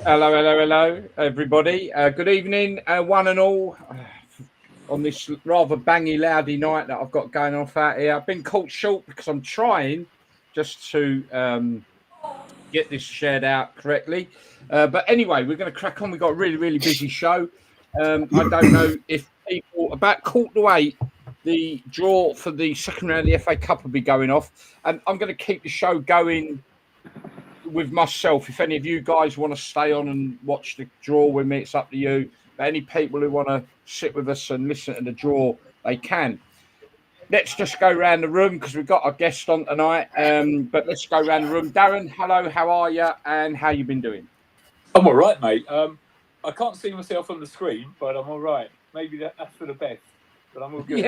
Hello, hello, hello, everybody. Good evening, one and all, on this rather bangy, loudy night that I've got going off out here. I've been caught short because I'm trying just to get this shared out correctly. But anyway, we're going to crack on. We've got a really, really busy show. I don't know if people, about 7:45, the draw for the second round of the FA Cup will be going off. And I'm going to keep the show going with myself. If any of you guys want to stay on and watch the draw with me, it's up to you. But any people who want to sit with us and listen to the draw, they can. Let's just go around the room because we've got our guest on tonight. But let's go around the room. Darren, hello, how are you? And how you been doing? I'm all right, mate. I can't see myself on the screen, but I'm all right. Maybe that's for the best, but I'm all good.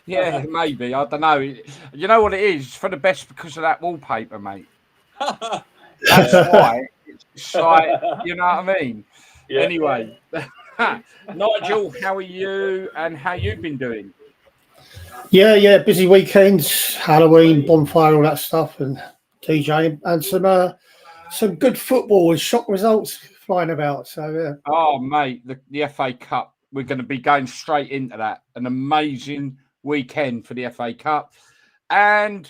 Yeah, maybe. I don't know. You know what it is? It's for the best because of that wallpaper, mate. That's why. It's like, you know what I mean? Yeah. Anyway, Nigel, how are you and how you been doing? Yeah, busy weekends, Halloween, bonfire, all that stuff, and DJing, and some good football with shock results flying about. So Oh, mate, the FA Cup. We're going to be going straight into that. An amazing weekend for the FA Cup. And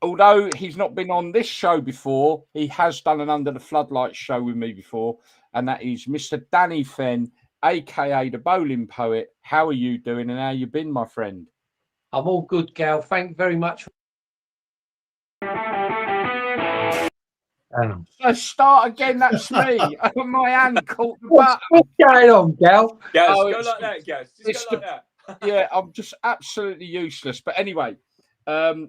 although he's not been on this show before, he has done an Under the Floodlights show with me before. And that is Mr. Danny Fenn, a.k.a. the Bowling Poet. How are you doing and how you been, my friend? I'm all good, Gal. Thank you very much. Let's start again. That's me. My hand caught the button. What's going on, Gal? Gaz, Oh, go it's like that, Gaz. Just it's go like that. Yeah, I'm just absolutely useless. But anyway, yeah,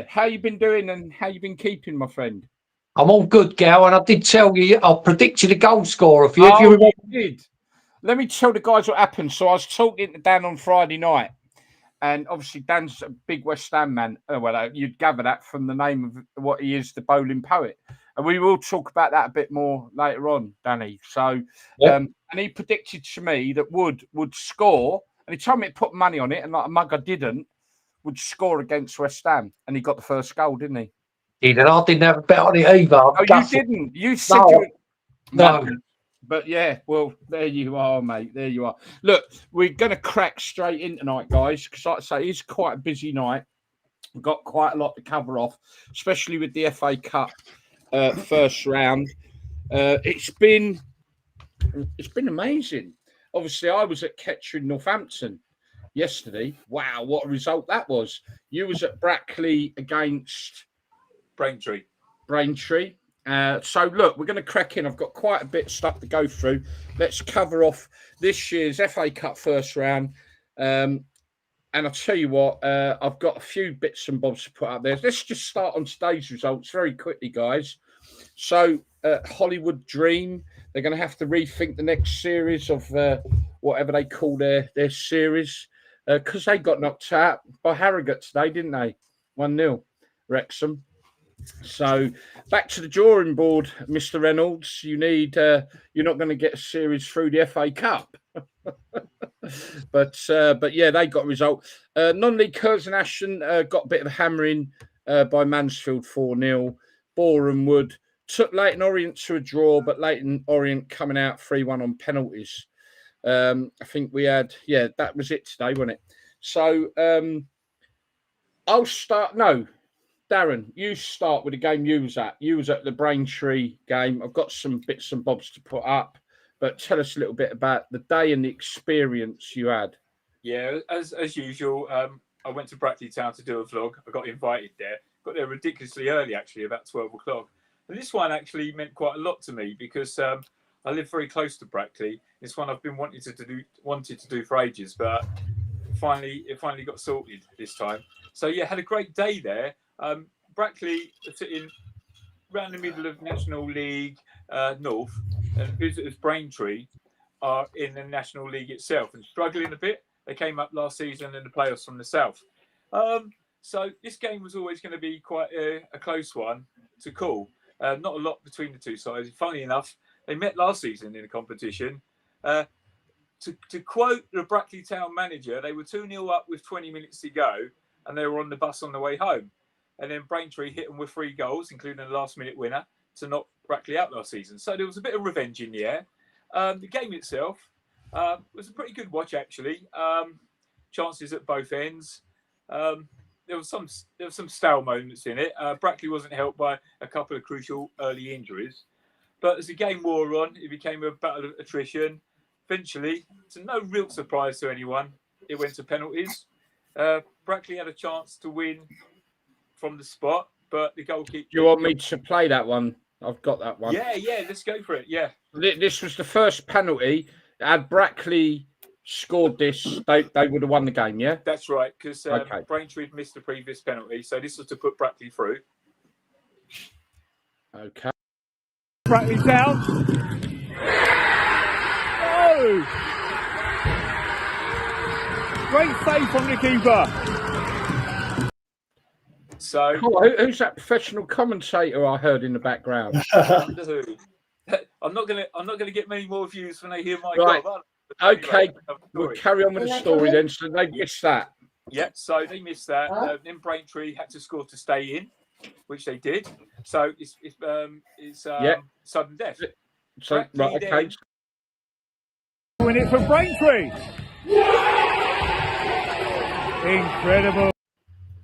how you been doing and how you been keeping, my friend? I'm all good, Gal, and I did tell you I predicted a goal scorer for you. If you Oh, remember. you did. Let me tell the guys what happened. So I was talking to Dan on Friday night, and obviously Dan's a big West Ham man. You'd gather that from the name of what he is, the Bowling Poet. And we will talk about that a bit more later on, Danny. So, Yeah. and he predicted to me that Wood would score, and he told me to put money on it, and like a mug I didn't, would score against West Ham, and he got the first goal, didn't he? And I didn't have a bet on it either. Oh, you didn't. You said No, you. no. But yeah, well, there you are, mate. There you are. Look, we're going to crack straight in tonight, guys, because like I say, it's quite a busy night. We've got quite a lot to cover off, especially with the FA Cup first round. It's been amazing. Obviously, I was at Kettering, Northampton yesterday. Wow, what a result that was! You was at Brackley against Braintree. So look, we're going to crack in. I've got quite a bit of stuff to go through. Let's cover off this year's FA Cup first round. And I'll tell you what, I've got a few bits and bobs to put up there. Let's just start on today's results very quickly, guys. So Hollywood Dream, they're going to have to rethink the next series of whatever they call their series because they got knocked out by Harrogate today, didn't they? 1-0, Wrexham. So back to the drawing board, Mr. Reynolds. You're not going to get a series through the FA Cup. but yeah, they got a result. Non-league Curzon Ashton got a bit of a hammering by Mansfield 4-0. Boreham Wood took Leighton Orient to a draw, but Leighton Orient coming out 3-1 on penalties. I think we had, that was it today, wasn't it? So I'll start. No, Darren, you start with the game you was at. You was at the Braintree game. I've got some bits and bobs to put up, but tell us a little bit about the day and the experience you had. Yeah, as usual, I went to Brackley Town to do a vlog. I got invited there. Got there ridiculously early, actually, about 12 o'clock. And this one actually meant quite a lot to me because I live very close to Brackley. It's one I've been wanted to do for ages, but it finally got sorted this time. So yeah, had a great day there. Brackley are sitting around the middle of National League North, and visitors Braintree are in the National League itself and struggling a bit. They came up last season in the playoffs from the south. So this game was always going to be quite a close one to call. Not a lot between the two sides. Funny enough, they met last season in a competition. To quote the Brackley Town manager, they were 2-0 up with 20 minutes to go, and they were on the bus on the way home. And then Braintree hit them with 3 goals, including a last-minute winner, to knock Brackley out last season. So there was a bit of revenge in the air. The game itself was a pretty good watch, actually. Chances at both ends. There was some stale moments in it. Brackley wasn't helped by a couple of crucial early injuries. But as the game wore on, it became a battle of attrition. Eventually, to no real surprise to anyone, it went to penalties. Brackley had a chance to win from the spot, but the goalkeeper... Do you want me to play that one? I've got that one. Yeah, let's go for it, yeah. This was the first penalty. Had Brackley scored this, they would have won the game, yeah? That's right, because Okay. Braintree had missed the previous penalty, so this was to put Brackley through. Okay. Brackley's down. Oh! Great save from the keeper. So Who's that professional commentator I heard in the background? I'm not gonna get many more views when they hear my Right. goal. Okay, we'll carry on with the story then. So they missed that. Yeah, so they missed that. Then Braintree had to score to stay in, which they did. So it's sudden death. So Brackley right, okay. then- Win it for Braintree. Incredible.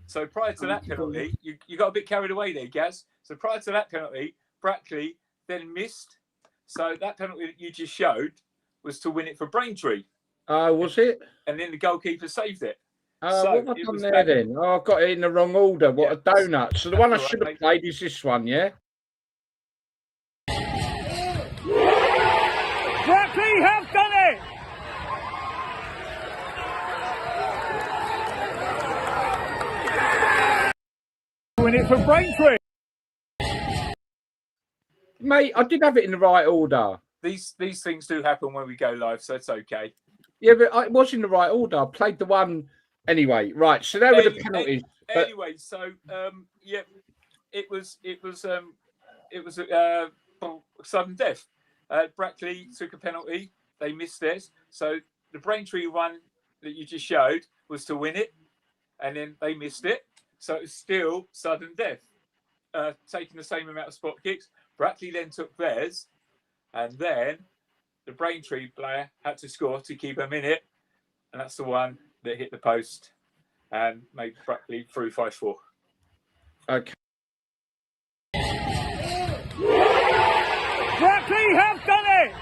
So prior to that penalty, you got a bit carried away there, Gaz. So prior to that penalty, Brackley then missed. So that penalty that you just showed was to win it for Braintree. Was it? And then the goalkeeper saved it. What have I done there then? Oh, I've got it in the wrong order. What a donut. So the one I should have played is this one, yeah? Brackley have done it. Win it for Braintree. Mate, I did have it in the right order. These things do happen when we go live, so it's okay. Yeah, but it was in the right order. I played the one anyway. Right, so there were the penalties. Anyway, so it was sudden death. Brackley took a penalty. They missed theirs. So the Braintree one that you just showed was to win it, and then they missed it. So it's still sudden death. Taking the same amount of spot kicks. Brackley then took theirs, and then the Braintree player had to score to keep them in it, and that's the one that hit the post and made Brackley through 5-4. Okay. Brackley have done it.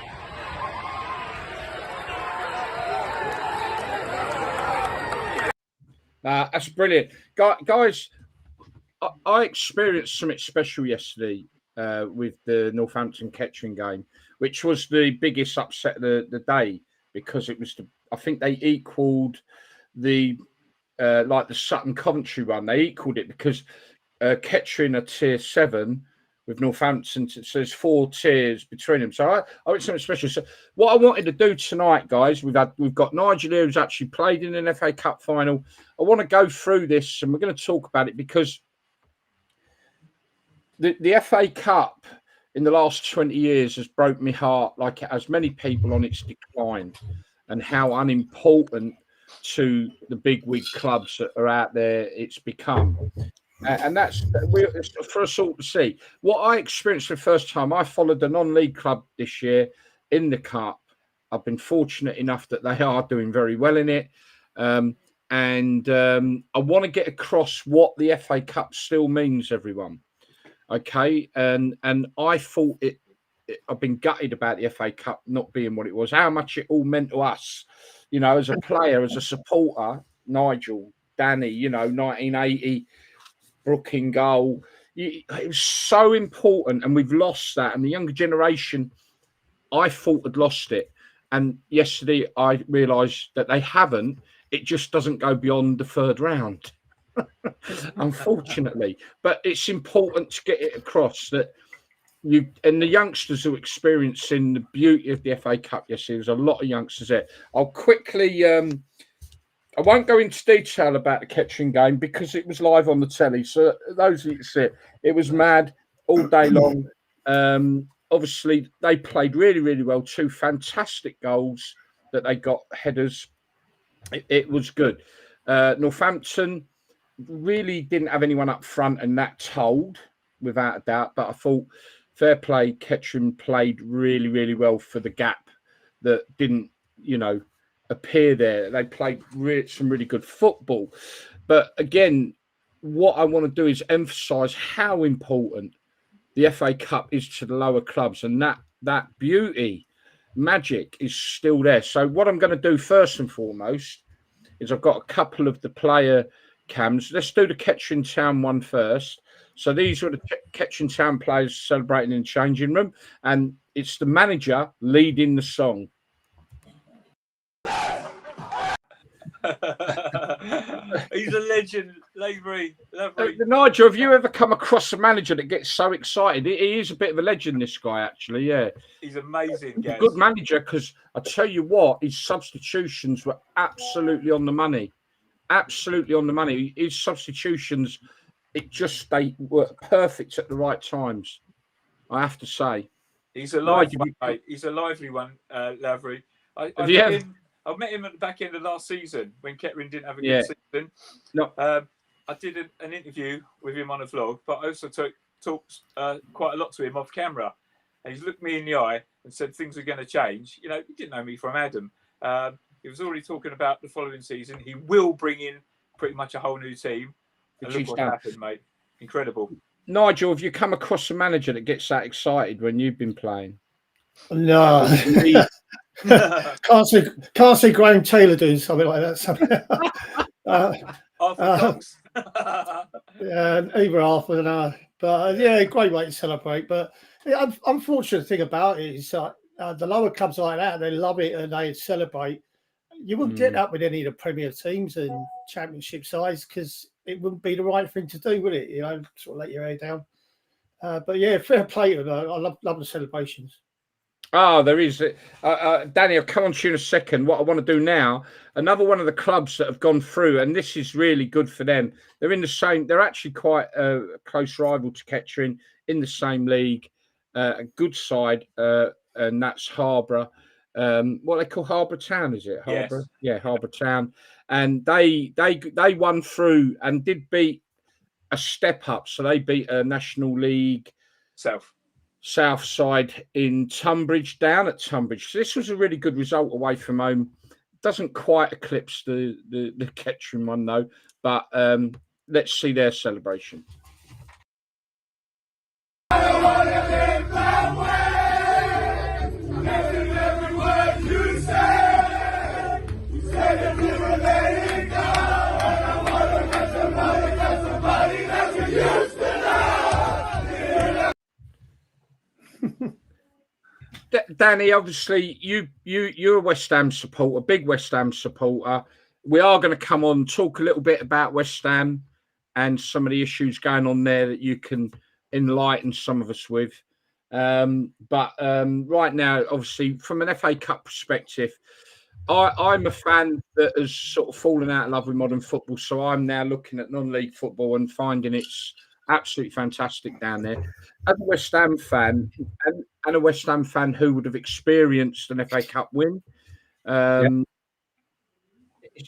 That's brilliant. Guys, I experienced something special yesterday with the Northampton Kettering game, which was the biggest upset of the day, because it was I think they equalled the like the Sutton Coventry one. They equalled it because Kettering are tier 7 with Northampton, so there's 4 tiers between them. So I went something special. So what I wanted to do tonight, guys, we've got Nigel here who's actually played in an FA Cup final. I want to go through this and we're going to talk about it because the FA Cup in the last 20 years has broke my heart, like it has many people, on its decline and how unimportant to the big wig clubs that are out there it's become. And that's for us all to see. What I experienced for the first time, I followed a non-league club this year in the Cup. I've been fortunate enough that they are doing very well in it. And I want to get across what the FA Cup still means, everyone. Okay. And I thought I've been gutted about the FA Cup not being what it was, how much it all meant to us, you know, as a player, as a supporter, Nigel, Danny, you know, 1980, Brook in goal. It was so important, and we've lost that. And the younger generation, I thought, had lost it. And yesterday, I realised that they haven't. It just doesn't go beyond the 3rd round, unfortunately. But it's important to get it across that you and the youngsters who are experiencing the beauty of the FA Cup yesterday. There's a lot of youngsters there. I'll quickly. I won't go into detail about the Kettering game because it was live on the telly. So those of you that see it, it was mad all day long. Obviously, they played really, really well. 2 fantastic goals that they got, headers. It was good. Northampton really didn't have anyone up front, and that told, without a doubt. But I thought fair play. Kettering played really, really well for the gap that didn't, appear there. They played some really good football. But again, what I want to do is emphasise how important the FA Cup is to the lower clubs, and that beauty, magic is still there. So what I'm going to do first and foremost is I've got a couple of the player cams. Let's do the Kettering Town one first. So these are the Kettering Town players celebrating in the changing room, and it's the manager leading the song. He's a legend, Lavery. Nigel, have you ever come across a manager that gets so excited? He is a bit of a legend, this guy, actually, yeah. He's amazing, He's a good manager, because I tell you what, his substitutions were absolutely on the money. Absolutely on the money. His substitutions, they were perfect at the right times, I have to say. He's a lively one, mate. He's a lively one, Lavery. I met him at the back end of last season when Kettering didn't have a good season. No. I did an interview with him on a vlog, but I also talked quite a lot to him off camera. And he's looked me in the eye and said things are going to change. He didn't know me from Adam. He was already talking about the following season. He will bring in pretty much a whole new team. And look what happened, mate. Incredible. Nigel, have you come across a manager that gets that excited when you've been playing? No. can't see Graham Taylor doing something like that. Either half of an hour. But great way to celebrate. But the unfortunate thing about it is the lower clubs like that, they love it and they celebrate. You wouldn't get that with any of the Premier teams and Championship sides, because it wouldn't be the right thing to do, would it? Sort of let your hair down. But fair play to them. I love the celebrations. Oh, there is. Danny, I'll come on to you in a second. What I want to do now, another one of the clubs that have gone through, and this is really good for them. They're in the same, they're actually quite a close rival to Kettering, in the same league, a good side, and that's Harborough. What they call Harborough Town, is it? Harborough? Yes. Yeah, Harborough Town. And they won through and did beat a step up. So they beat a National League South side in Tunbridge, down at Tunbridge. So this was a really good result away from home. Doesn't quite eclipse the Kettering one though, but let's see their celebration. Danny, obviously you're a West Ham supporter, big West Ham supporter. We are going to come on and talk a little bit about West Ham and some of the issues going on there that you can enlighten some of us with. But right now, obviously, from an FA Cup perspective, I'm a fan that has sort of fallen out of love with modern football. So I'm now looking at non-league football and finding it's absolutely fantastic down there. As a West Ham fan, and a West Ham fan who would have experienced an FA Cup win, it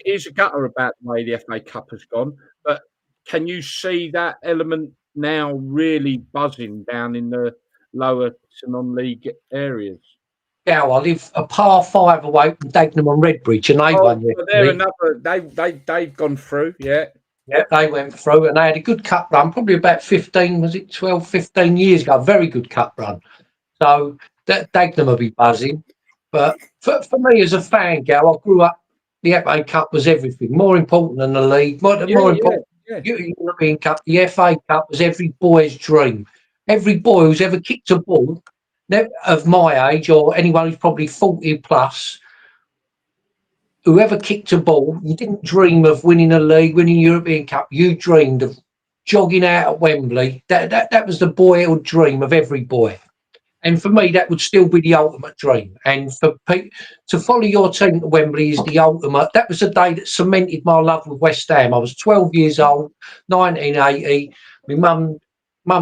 is a gutter about the way the FA Cup has gone. But can you see that element now really buzzing down in the lower to non-league areas? Yeah, I live a par 5 away from Dagenham and Redbridge, and they won. So they're another. They've gone through, yeah. Yeah, they went through and they had a good cup run, probably about 12, 15 years ago. Very good cup run. So that Dagenham will be buzzing. But for me as a fan, Gal, I grew up, the FA Cup was everything. More important than the league. More important. European Cup, the FA Cup was every boy's dream. Every boy who's ever kicked a ball, of my age or anyone who's probably 40 plus, whoever kicked a ball, you didn't dream of winning a league, winning European Cup. You dreamed of jogging out at Wembley. That was the boyhood dream of every boy. And for me, that would still be the ultimate dream. And for to follow your team to Wembley is the ultimate. That was the day that cemented my love with West Ham. I was 12 years old, 1980. My mum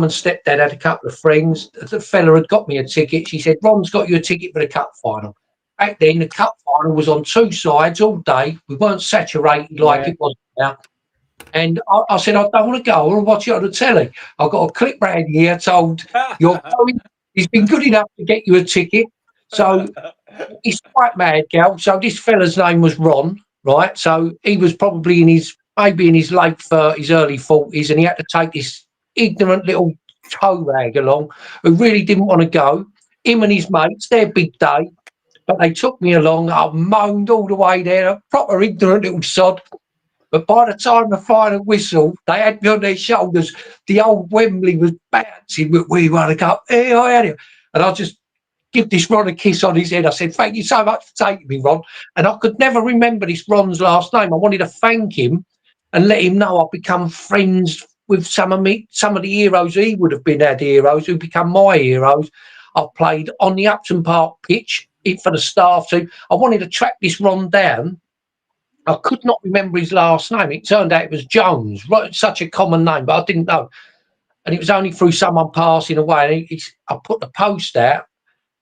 and stepdad had a couple of friends. The fella had got me a ticket. She said, Ron's got you a ticket for the cup final. Back then, the cup final was on two sides all day. We weren't saturated like it was now. And I said, I don't want to go. I want to watch it on the telly. I've got a clip round here told, you're going He's been good enough to get you a ticket. So he's quite mad, Gal. So this fella's name was Ron, right? So he was probably maybe in his late 30s, early 40s, and he had to take this ignorant little toe rag along who really didn't want to go. Him and his mates, their big day. But they took me along. I moaned all the way there, a proper ignorant little sod. But by the time the final whistle, they had me on their shoulders. The old Wembley was bouncing with "We won a cup." Hey, I had it. And I just give this Ron a kiss on his head. I said, "Thank you so much for taking me, Ron." And I could never remember this Ron's last name. I wanted to thank him and let him know I've become friends with some of the heroes he would have been had heroes who become my heroes. I've played on the Upton Park pitch for the staff team. I wanted to track this Ron down. I could not remember his last name. It turned out it was Jones, right, such a common name, but I didn't know. And it was only through someone passing away. I put the post out,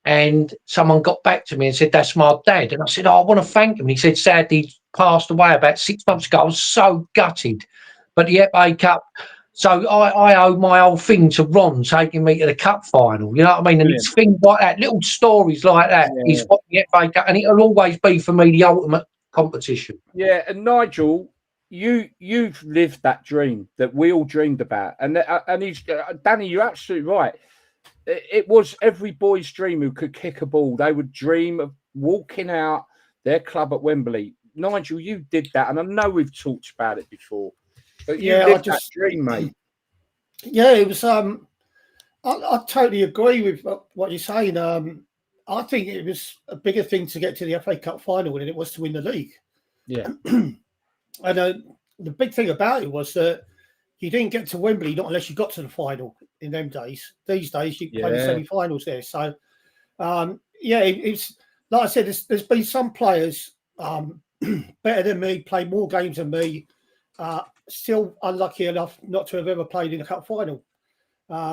and someone got back to me and said, "That's my dad." And I said, "Oh, I want to thank him." And he said, "Sadly, he passed away about 6 months ago." I was so gutted. But the FA Cup, so I owe my whole thing to Ron taking me to the cup final. You know what I mean? And it's things like that, little stories like that is what the FA Cup, and it'll always be for me the ultimate competition. Yeah, and Nigel, you've lived that dream that we all dreamed about, and he's Danny. You're absolutely right. It was every boy's dream who could kick a ball. They would dream of walking out their club at Wembley. Nigel, you did that, and I know we've talked about it before, but you lived that dream, mate. Yeah, it was. I totally agree with what you're saying. I think it was a bigger thing to get to the FA Cup final than it was to win the league. Yeah. And the big thing about it was that you didn't get to Wembley not unless you got to the final in them days. These days, you play the semi-finals there. So, it's like I said, there's been some players better than me, played more games than me, still unlucky enough not to have ever played in a cup final.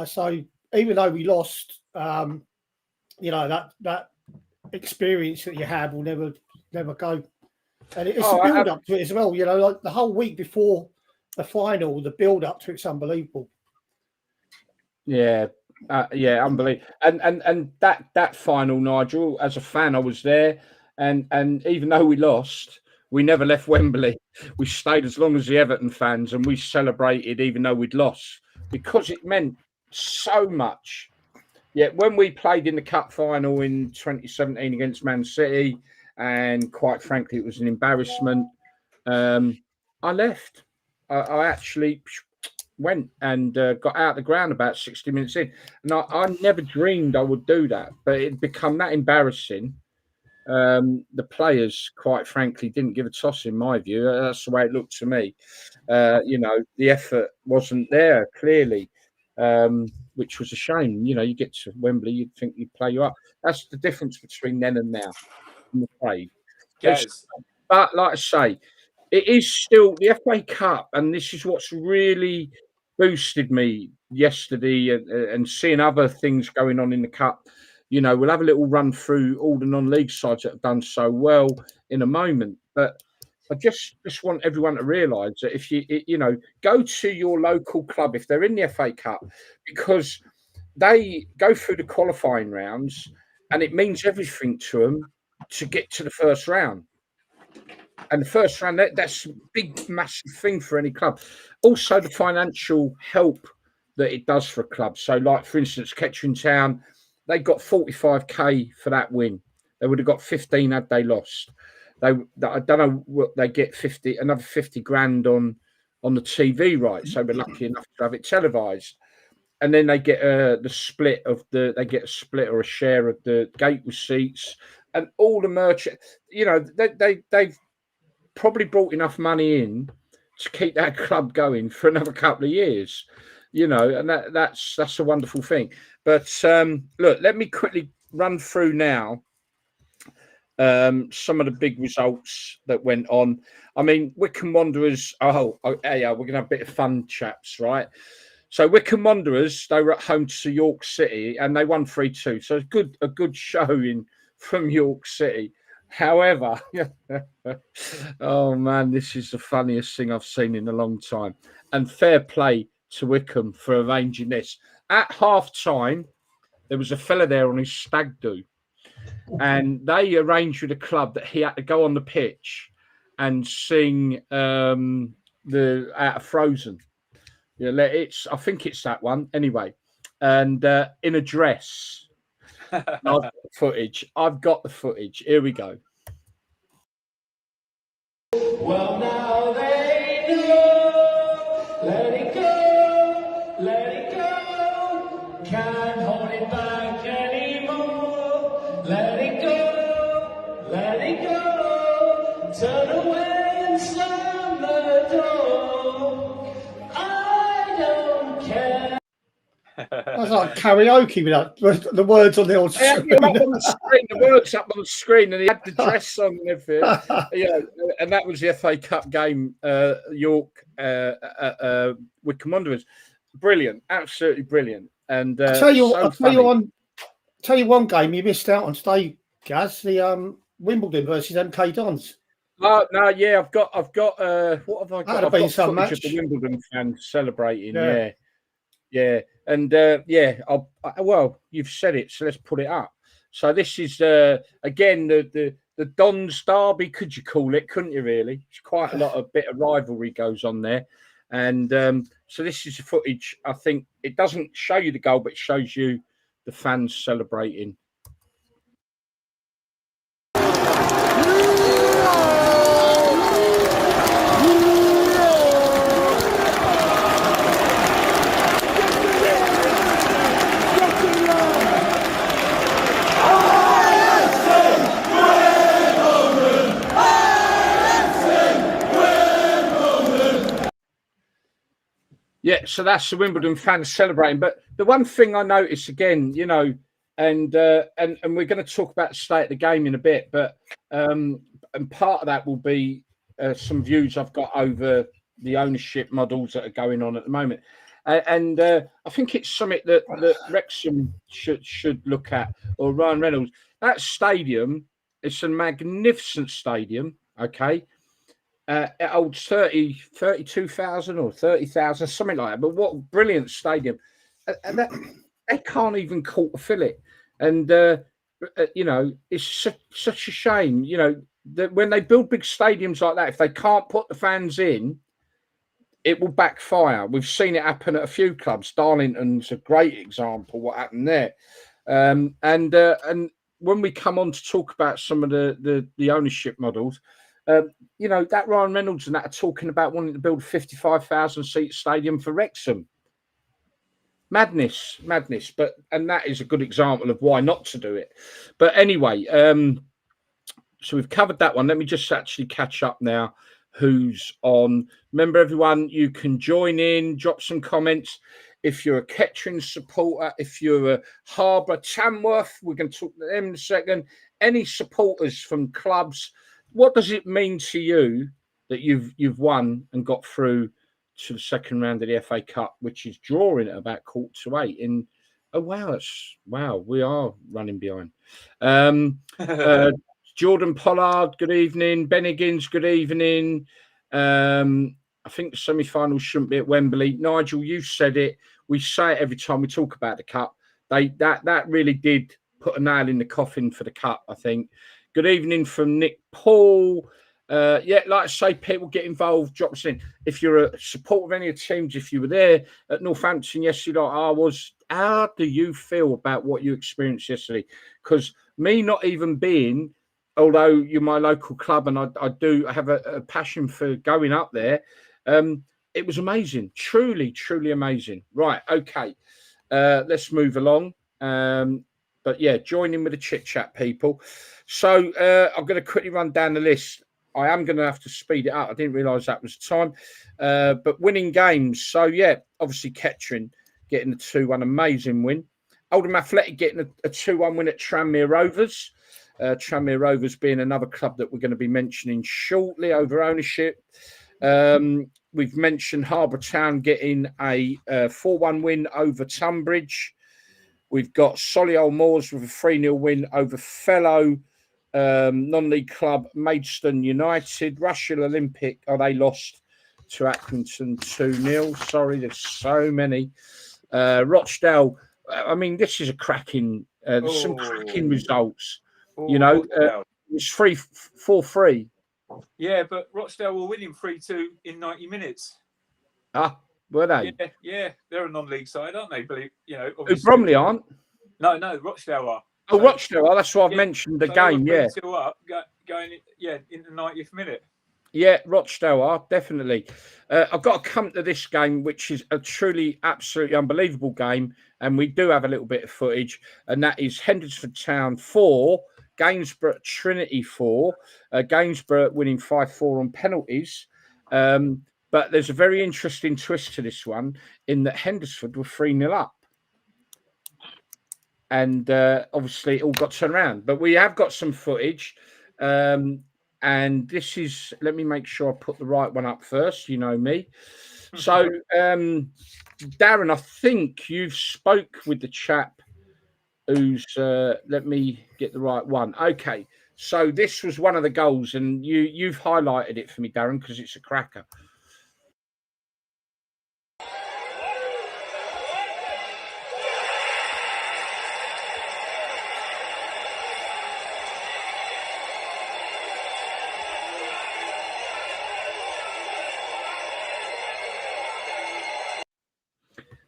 So even though we lost, that experience that you have will never go. And it's the build up to it as well. Like the whole week before the final, the build up to it's unbelievable. Yeah, unbelievable. And that final, Nigel, as a fan, I was there, and even though we lost, we never left Wembley. We stayed as long as the Everton fans, and we celebrated even though we'd lost because it meant so much. Yeah, when we played in the cup final in 2017 against Man City, and quite frankly, it was an embarrassment. I left. I actually went and got out of the ground about 60 minutes in. And I never dreamed I would do that, but it become that embarrassing. The players, quite frankly, didn't give a toss in my view. That's the way it looked to me. The effort wasn't there, clearly. Which was a shame. You get to Wembley, you'd think you'd play you up. That's the difference between then and now, I'm afraid. Yes. But like I say, it is still the FA Cup, and this is what's really boosted me yesterday and seeing other things going on in the Cup. We'll have a little run through all the non-league sides that have done so well in a moment. But I just want everyone to realise that if you go to your local club if they're in the FA Cup, because they go through the qualifying rounds and it means everything to them to get to the first round. And the first round, that's a big, massive thing for any club. Also, the financial help that it does for a club. So, like, for instance, Kettering Town, they got 45k for that win. They would have got 15 had they lost. I don't know what they get, another 50 grand on the TV rights. So we're lucky enough to have it televised. And then they get the split of they get a split or a share of the gate receipts and all the merchant. They've probably brought enough money in to keep that club going for another couple of years. And that's a wonderful thing. But look, let me quickly run through now some of the big results that went on. I mean, Wycombe Wanderers. We're gonna have a bit of fun, chaps, right? So Wycombe Wanderers, they were at home to York City and they won 3-2. So a good showing from York City. However, oh man, this is the funniest thing I've seen in a long time. And fair play to Wycombe for arranging this. At half time, there was a fella there on his stag do, and they arranged with the club that he had to go on the pitch and sing the out of Frozen. Yeah, I think it's that one anyway, and in a dress. I've got the footage. I've got the footage. Here we go. Well, now they know. Let it go. Let it go. Can't hold it back anymore. Let it go. Let it go. Turn away and slam the door. I don't care. That's like karaoke without the words on the old screen. The words up on the screen, and he had the dress on and everything. Yeah, and that was the FA Cup game, York, Wycombe Wanderers. Brilliant, absolutely brilliant. And I'll tell you one game you missed out on today, Gaz. The Wimbledon versus MK Dons. No, yeah, I've got. What have I got? That'd have I've been got some footage match. of the Wimbledon fans celebrating. Yeah. Yeah. And well, you've said it, so let's put it up. So this is again the Dons derby, could you call it? Couldn't you really? It's quite a bit of rivalry goes on there, and so this is the footage. I think it doesn't show you the goal, but it shows you the fans celebrating. Yeah, so that's the Wimbledon fans celebrating. But the one thing I noticed again, you know, and we're going to talk about the state of the game in a bit, but and part of that will be some views I've got over the ownership models that are going on at the moment. And I think it's something that Wrexham should look at, or Ryan Reynolds. That stadium, it's a magnificent stadium, okay? It holds 32,000 or 30,000, something like that. But what a brilliant stadium. And that, they can't even quarter fill it. And, you know, it's such a shame, you know, that when they build big stadiums like that, if they can't put the fans in, it will backfire. We've seen it happen at a few clubs. Darlington's a great example what happened there. And when we come on to talk about some of the ownership models, you know, that Ryan Reynolds and that are talking about wanting to build a 55,000 seat stadium for Wrexham. Madness. But that is a good example of why not to do it. But anyway, so we've covered that one. Let me just actually catch up now. Who's on? Remember, everyone, you can join in, drop some comments. If you're a Kettering supporter, if you're a Harbour, Tamworth, we're going to talk to them in a second. Any supporters from clubs. What does it mean to you that you've won and got through to the second round of the FA Cup, which is drawing at about 7:45? Wow, we are running behind. Jordan Pollard, good evening. Ben Higgins, good evening. I think the semi-finals shouldn't be at Wembley. Nigel, you said it. We say it every time we talk about the Cup. That really did put a nail in the coffin for the Cup, I think. Good evening from Nick Paul. Like I say, people get involved, drop us in. If you're a supporter of any of the teams, if you were there at Northampton yesterday, like I was, how do you feel about what you experienced yesterday? Because me not even being, although you're my local club and I do have a passion for going up there, it was amazing. Truly, truly amazing. Right, okay. Let's move along. But yeah, join in with the chit chat, people. So I'm going to quickly run down the list. I am going to have to speed it up. I didn't realise that was time. But winning games. So yeah, obviously Kettering getting a 2-1 amazing win. Oldham Athletic getting a 2-1 win at Tranmere Rovers. Tranmere Rovers being another club that we're going to be mentioning shortly over ownership. We've mentioned Harbour Town getting a 4-1 win over Tunbridge. We've got Solihull Moors with a 3-0 win over fellow non-league club Maidstone United. Rushall Olympic, they lost to Accrington 2-0. Sorry, there's so many. Rochdale I mean, this is a cracking, some cracking results. Oh, You know, Rochdale. it's 4-3. Yeah, but Rochdale were winning 3-2 in 90 minutes. Ah, were they? Yeah, they're a non-league side, aren't they? Believe Who, obviously. Bromley aren't? No, Rochdale are. Oh, So- Rochdale. Oh, that's why I've yeah, mentioned the so game. they were Yeah, 3-2 up, going in the 90th minute. yeah, Rochdale are definitely. I've got to come to this game, which is a truly, absolutely unbelievable game, and we do have a little bit of footage, and that is Hendersford Town 4, Gainsborough Trinity 4. Gainsborough winning 5-4 on penalties. But there's a very interesting twist to this one in that Hendersford were 3-0 up. And obviously it all got turned around. But we have got some footage. And this is, let me make sure I put the right one up first. You know me. So, Darren, I think you've spoke with the chap who's, let me get the right one. Okay. So this was one of the goals, and you've highlighted it for me, Darren, because it's a cracker.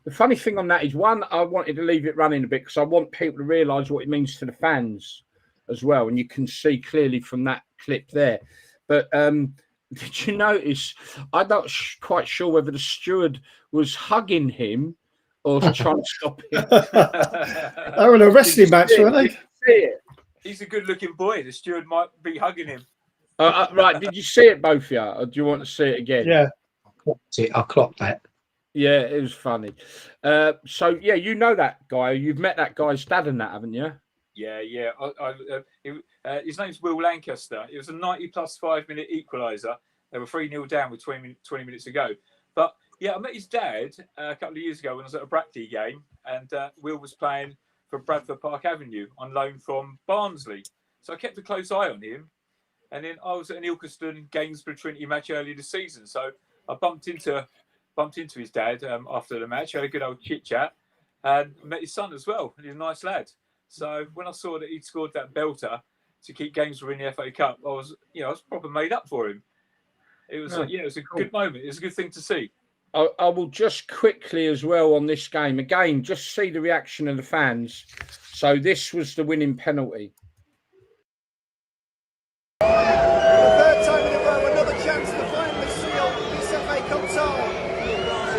The funny thing on that is, one, I wanted to leave it running a bit because I want people to realise what it means to the fans as well. And you can see clearly from that clip there. But did you notice, I'm not quite sure whether the steward was hugging him or trying to stop him. They were in a wrestling match, weren't they? Did you see it? He's a good-looking boy. The steward might be hugging him. Right, did you see it, both of you? Or do you want to see it again? Yeah. I clocked that. Yeah, it was funny. So, yeah, you know that guy. You've met that guy's dad and that, haven't you? Yeah. His name's Will Lancaster. It was a 90-plus 5-minute equaliser. They were 3-0 down with 20 minutes to go. But, yeah, I met his dad a couple of years ago when I was at a Brackley game, and Will was playing for Bradford Park Avenue on loan from Barnsley. So I kept a close eye on him. And then I was at an Ilkeston Gainsborough Trinity match earlier this season. So I bumped into his dad after the match, had a good old chit chat, and met his son as well. He's a nice lad. So when I saw that he'd scored that belter to keep Gainsborough in the FA Cup, I was proper made up for him. It was it was a good moment. It was a good thing to see. I will just quickly as well on this game again, just see the reaction of the fans. So this was the winning penalty. Third time in a row, another chance to finally seal this FA Cup title.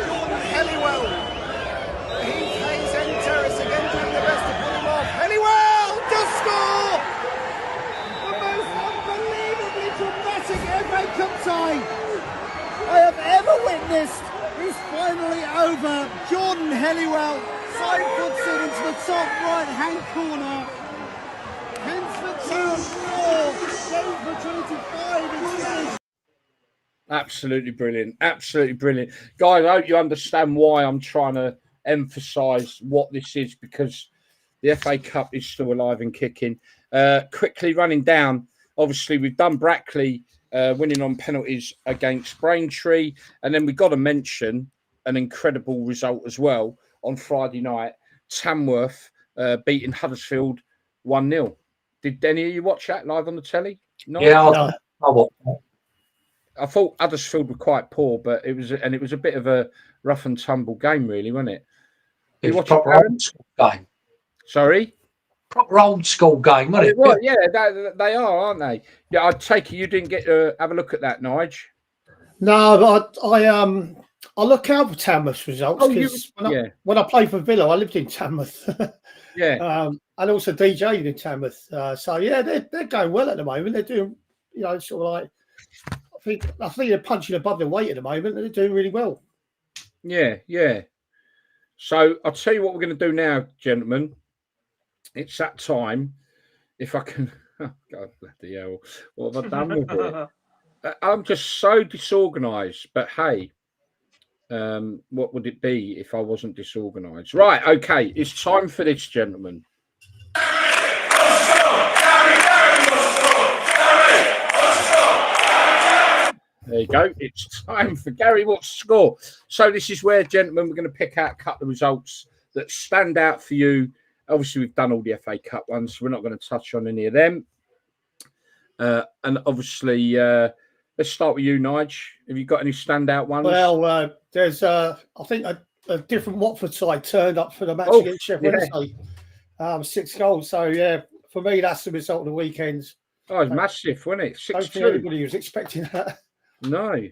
Jordan Helliwell. Heath Hayes end terrace again doing the best to pull him off. Helliwell does score! The most unbelievably dramatic FA Cup tie I have ever witnessed is finally over. Jordan Helliwell side-foots it into the top right-hand corner. Hendersford Town 4, Gainsborough Trinity 5 instead. Absolutely brilliant. Absolutely brilliant. Guys, I hope you understand why I'm trying to emphasise what this is, because the FA Cup is still alive and kicking. Quickly running down, obviously we've done Brackley winning on penalties against Braintree, and then we've got to mention an incredible result as well on Friday night. Tamworth beating Huddersfield 1-0. Did any of you watch that live on the telly? No. Yeah, I thought Huddersfield were quite poor, but it was a bit of a rough and tumble game, really, wasn't it? it was watch it, proper Darren? old school game. Sorry? Proper old school game, wasn't it? Well, yeah, they are, aren't they? Yeah, I take it you didn't get to have a look at that, Nige. No, but I look out for Tamworth's results because when I played for Villa, I lived in Tamworth. Yeah. And also DJ'd in Tamworth. So yeah, they're going well at the moment. They're doing, sort of like I think they're punching above their weight at the moment. They're doing really well. Yeah. So I'll tell you what we're going to do now, gentlemen. It's that time. If I can, oh God, bloody hell, what have I done with it? I'm just so disorganised. But hey, what would it be if I wasn't disorganised? Right, okay, it's time for this, gentlemen. There you go. It's time for Gary Watts' score. So this is where, gentlemen, we're going to pick out a couple of results that stand out for you? Obviously, we've done all the FA Cup ones, so we're not going to touch on any of them. And obviously, let's start with you, Nige. Have you got any standout ones? Well, there's I think a different Watford side turned up for the match against Sheffield Wednesday. 6 goals. So yeah, for me, that's the result of the weekend. Oh, it's massive, wasn't it? 6-2. I don't think anybody was expecting that. No.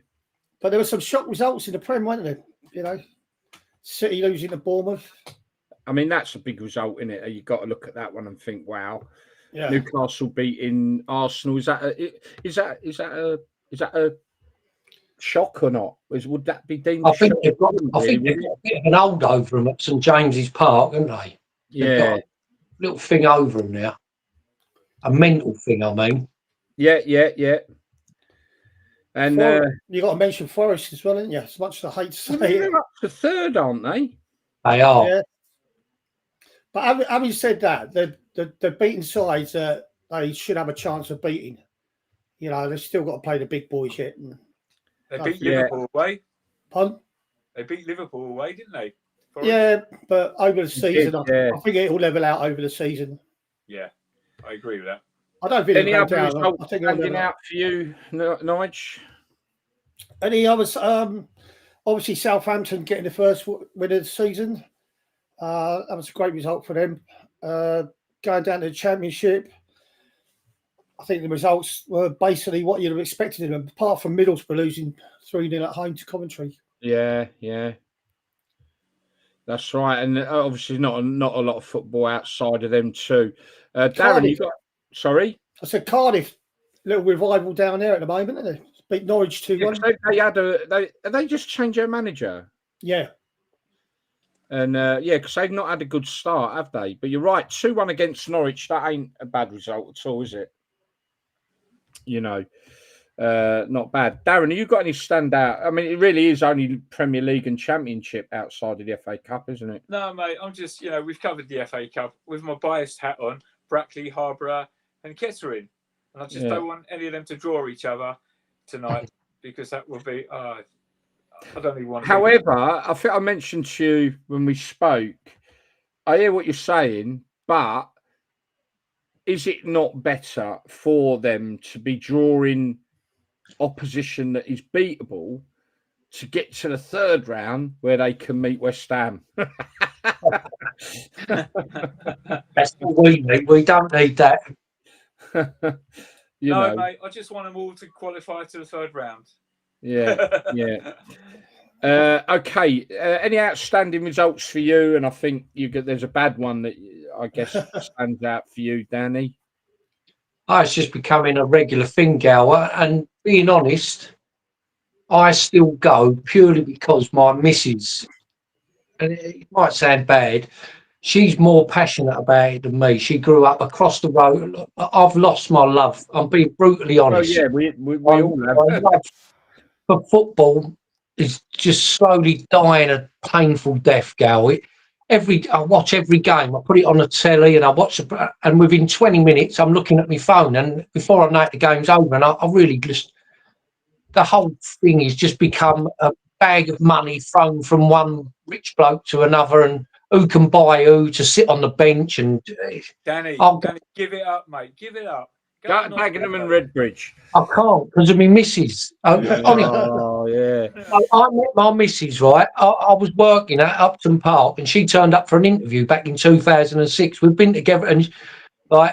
But there were some shock results in the Prem, weren't there? You know, City losing to Bournemouth. I mean, that's a big result, isn't it? You've got to look at that one and think, wow. Yeah. Newcastle beating Arsenal. Is that a shock or not? Would that be deemed? I think they've got a bit of an old over them at St James's Park, haven't they? They've got a little thing over them now. A mental thing, I mean. Yeah. And you got to mention Forest as well, haven't you? As much as I hate to say it. They're up to third, aren't they? They are. Yeah. But having said that, the beaten sides that they should have a chance of beating. You know, they've still got to play the big boys yet. They beat Liverpool away. Pardon? They beat Liverpool away, didn't they? Forest? Yeah, but over the season, I think it'll level out over the season. Yeah, I agree with that. I don't think any other down. results I think standing out for you, Nige? Any others? Obviously, Southampton getting the first win of the season. That was a great result for them. Going down to the Championship, I think the results were basically what you'd have expected of them, apart from Middlesbrough losing 3-0 at home to Coventry. Yeah. That's right. And obviously not a lot of football outside of them too. Darren, you got... Sorry? I said Cardiff, little revival down there at the moment, isn't it? Beat Norwich 2-1. They just changed their manager. Yeah. And because they've not had a good start, have they? But you're right, 2-1 against Norwich, that ain't a bad result at all, is it? You know, not bad. Darren, have you got any standout? I mean, it really is only Premier League and Championship outside of the FA Cup, isn't it? No, mate, I'm just, we've covered the FA Cup with my biased hat on, Brackley, Harborough and Kettering. And I just don't want any of them to draw each other tonight because that will be... I don't even want to. However, I think I mentioned to you when we spoke, I hear what you're saying, but is it not better for them to be drawing opposition that is beatable to get to the third round where they can meet West Ham? That's what we need. We don't need that. No, mate, I just want them all to qualify to the third round. Yeah. Okay. Any outstanding results for you? And I think there's a bad one that I guess stands out for you, Danny. It's just becoming a regular thing, Gower. And being honest, I still go purely because my missus, and it might sound bad, she's more passionate about it than me. She grew up across the road. I've lost my love. I'm being brutally honest. Oh, yeah, we all have. My love for football is just slowly dying a painful death, Gal. I watch every game. I put it on the telly and I watch it, and within 20 minutes, I'm looking at my phone. And before I know it, the game's over. And I really just, the whole thing has just become a bag of money thrown from one rich bloke to another, and who can buy who to sit on the bench. And Danny, give it up, mate. Give it up. Dagenham and Redbridge. I can't because of my missus. Honestly, Oh, yeah. I met my missus, right? I was working at Upton Park and she turned up for an interview back in 2006. We've been together and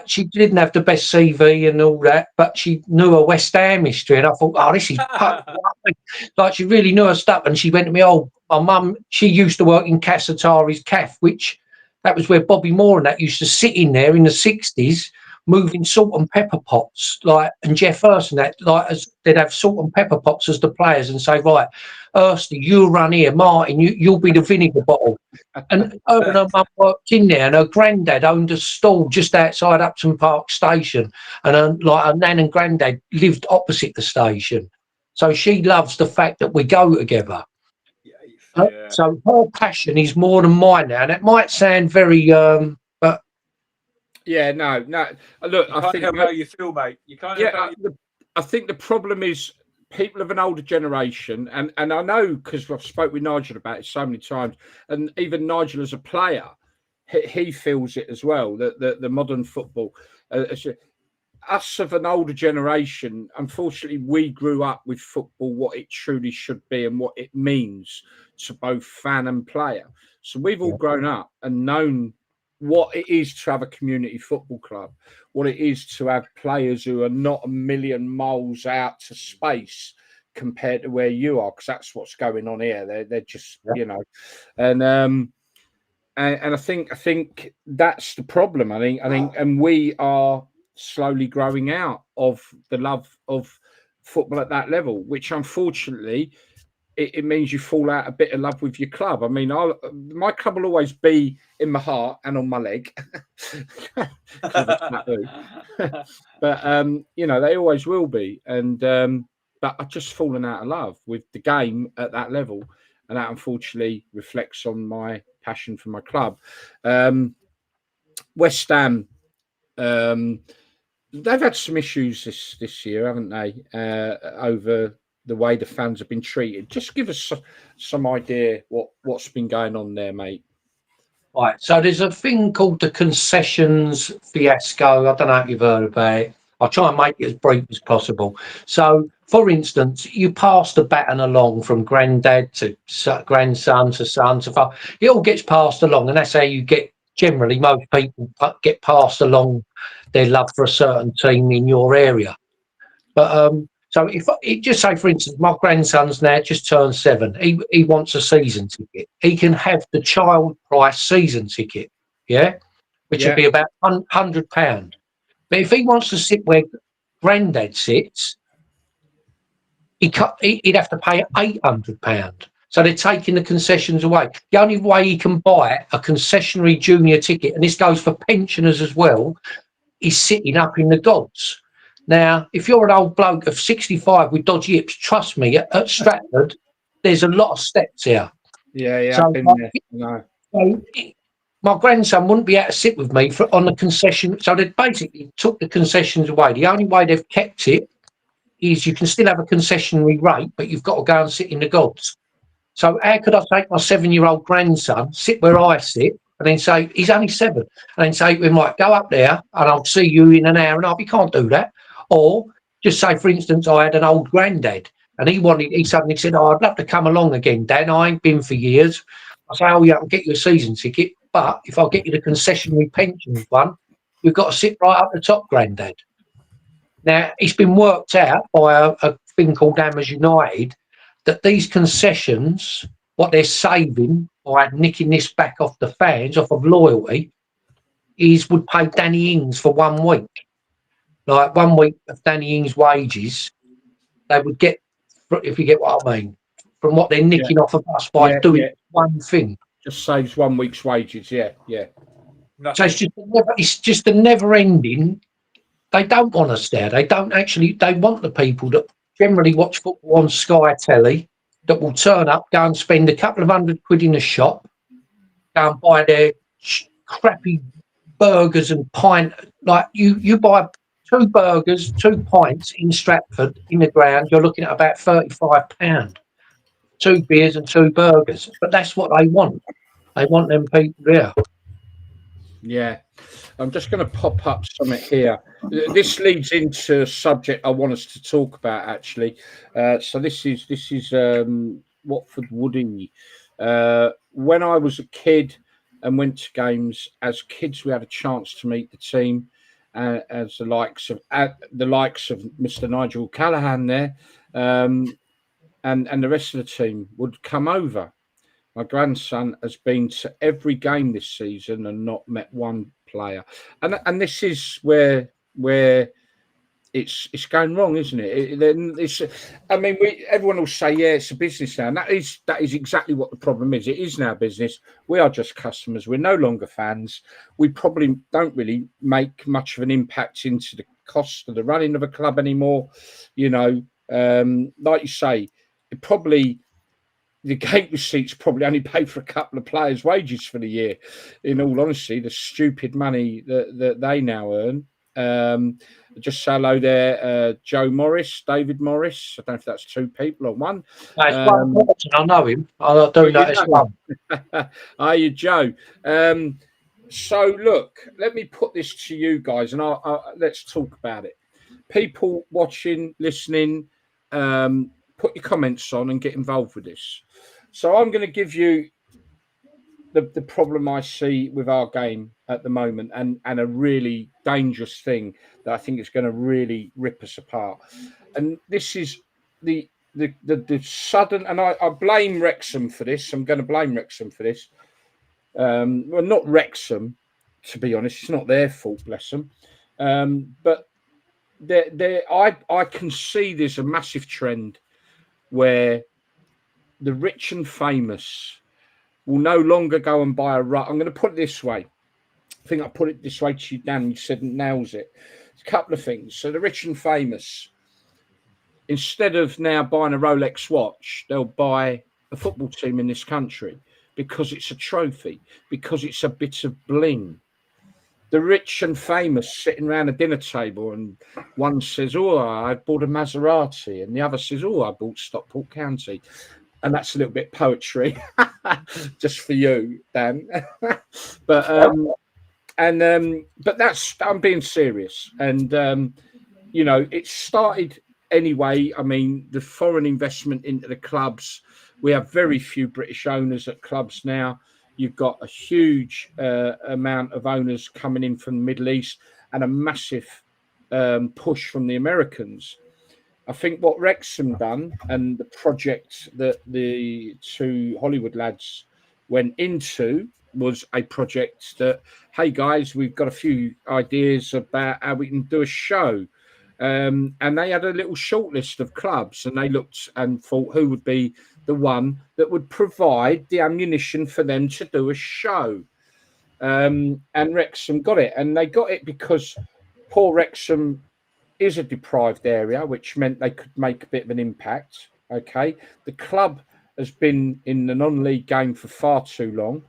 she didn't have the best CV and all that, but she knew her West Ham history. And I thought, this is like she really knew her stuff. And she went to me, my mum, she used to work in Cassatari's Caff, which that was where Bobby Moore and that used to sit in there in the 60s. Moving salt and pepper pots, and Jeff Hurst and that, they'd have salt and pepper pots as the players and say, right, Hursty, you run here, Martin, you'll be the vinegar bottle. And her and her mum worked in there, and her granddad owned a stall just outside Upton Park Station, and her nan and granddad lived opposite the station. So she loves the fact that we go together. Yeah. So her passion is more than mine now, and it might sound very... Yeah, no. Look, I think how you feel, mate. You can't. I think the problem is people of an older generation, and I know because I've spoke with Nigel about it so many times, and even Nigel as a player, he feels it as well. That the modern football, us of an older generation, unfortunately, we grew up with football, what it truly should be, and what it means to both fan and player. So we've all grown up and known what it is to have a community football club, what it is to have players who are not a million miles out to space compared to where you are, because that's what's going on here. They're just, you know, and I think that's the problem. I think, and we are slowly growing out of the love of football at that level, which unfortunately it means you fall out a bit of love with your club. I mean, my club will always be in my heart and on my leg. But you know, they always will be. And but I've just fallen out of love with the game at that level, and that unfortunately reflects on my passion for my club. West Ham, they've had some issues this year, haven't they? Over the way the fans have been treated. Just give us some idea what's been going on there, mate. Right, so there's a thing called the concessions fiasco. I don't know if you've heard about it. I'll try and make it as brief as possible. So, for instance, you pass the baton along from granddad to grandson to son to father. It all gets passed along, and that's how you get, generally, most people get passed along their love for a certain team in your area. But so if it just say, for instance, my grandson's now just turned 7. He wants a season ticket. He can have the child price season ticket, which would be about £100. But if he wants to sit where granddad sits, he'd have to pay £800. So they're taking the concessions away. The only way he can buy a concessionary junior ticket, and this goes for pensioners as well, is sitting up in the gods. Now, if you're an old bloke of 65 with dodgy hips, trust me, at Stratford, there's a lot of steps here. Yeah, so, I've been there. No. So my grandson wouldn't be able to sit with me on the concession. So they basically took the concessions away. The only way they've kept it is you can still have a concessionary rate, but you've got to go and sit in the gods. So how could I take my 7-year-old grandson, sit where I sit, and then say, he's only 7, and then say to him, like, go up there and I'll see you in an hour and a half. You can't do that. Or just say, for instance, I had an old granddad and he suddenly said, oh, I'd love to come along again, Dad. I ain't been for years. I say, oh, yeah, I'll get you a season ticket. But if I'll get you the concessionary pensions one, you've got to sit right up the top, granddad. Now, it's been worked out by a thing called Hammers United that these concessions, what they're saving by nicking this back off the fans, off of loyalty, would pay Danny Ings for 1 week. Like 1 week of Danny Ings' wages, they would get, if you get what I mean, from what they're nicking off of us by doing one thing. Just saves 1 week's wages, yeah. So it's just a never ending. They don't want us there. They don't actually, they want the people that generally watch football on Sky Telly that will turn up, go and spend a couple of £100 in a shop, go and buy their crappy burgers and pint. Like you buy 2 burgers, 2 pints in Stratford in the ground, you're looking at about £35. 2 beers and 2 burgers. But that's what they want. They want them people there. Yeah. I'm just going to pop up something here. This leads into a subject I want us to talk about, actually. So this is Watford Woody. When I was a kid and went to games, as kids, we had a chance to meet the team. As the likes of Mr. Nigel Callaghan there, and the rest of the team would come over. My grandson has been to every game this season and not met one player, and this is where it's going wrong, isn't it? I mean, everyone will say, yeah, it's a business now, and that is exactly what the problem is. It is now business. We are just customers. We're no longer fans. We probably don't really make much of an impact into the cost of the running of a club anymore. You know, like you say, the gate receipts probably only pay for a couple of players' wages for the year. In all honesty, the stupid money that they now earn. Just say hello there, Joe Morris, David Morris. I don't know if that's two people or one. No, it's one person. I know him. I do know it's one. Are you, Joe? So look, let me put this to you guys, and let's talk about it. People watching, listening, put your comments on and get involved with this. So I'm going to give you the problem I see with our game at the moment, and a really dangerous thing that I think is going to really rip us apart. And this is the sudden, and I blame Wrexham for this. I'm going to blame Wrexham for this. Well, not Wrexham, to be honest. It's not their fault, bless them. But I can see there's a massive trend where the rich and famous will no longer go and buy a rug. I'm going to put it this way. I think I put it this way to you, Dan. You said it nails it. It's a couple of things. So the rich and famous, instead of now buying a Rolex watch, they'll buy a football team in this country because it's a trophy, because it's a bit of bling. The rich and famous sitting around a dinner table, and one says, "Oh, I bought a Maserati," and the other says, "Oh, I bought Stockport County." And that's a little bit poetry, just for you, Dan. But that's, I'm being serious, and you know, it started anyway. I mean, the foreign investment into the clubs. We have very few British owners at clubs now. You've got a huge amount of owners coming in from the Middle East, and a massive push from the Americans. I think what Wrexham done, and the project that the two Hollywood lads went into, was a project that, hey guys, we've got a few ideas about how we can do a show. And they had a little short list of clubs, and they looked and thought who would be the one that would provide the ammunition for them to do a show. And Wrexham got it, and they got it because poor Wrexham is a deprived area, which meant they could make a bit of an impact. Okay, the club has been in the non-league game for far too long.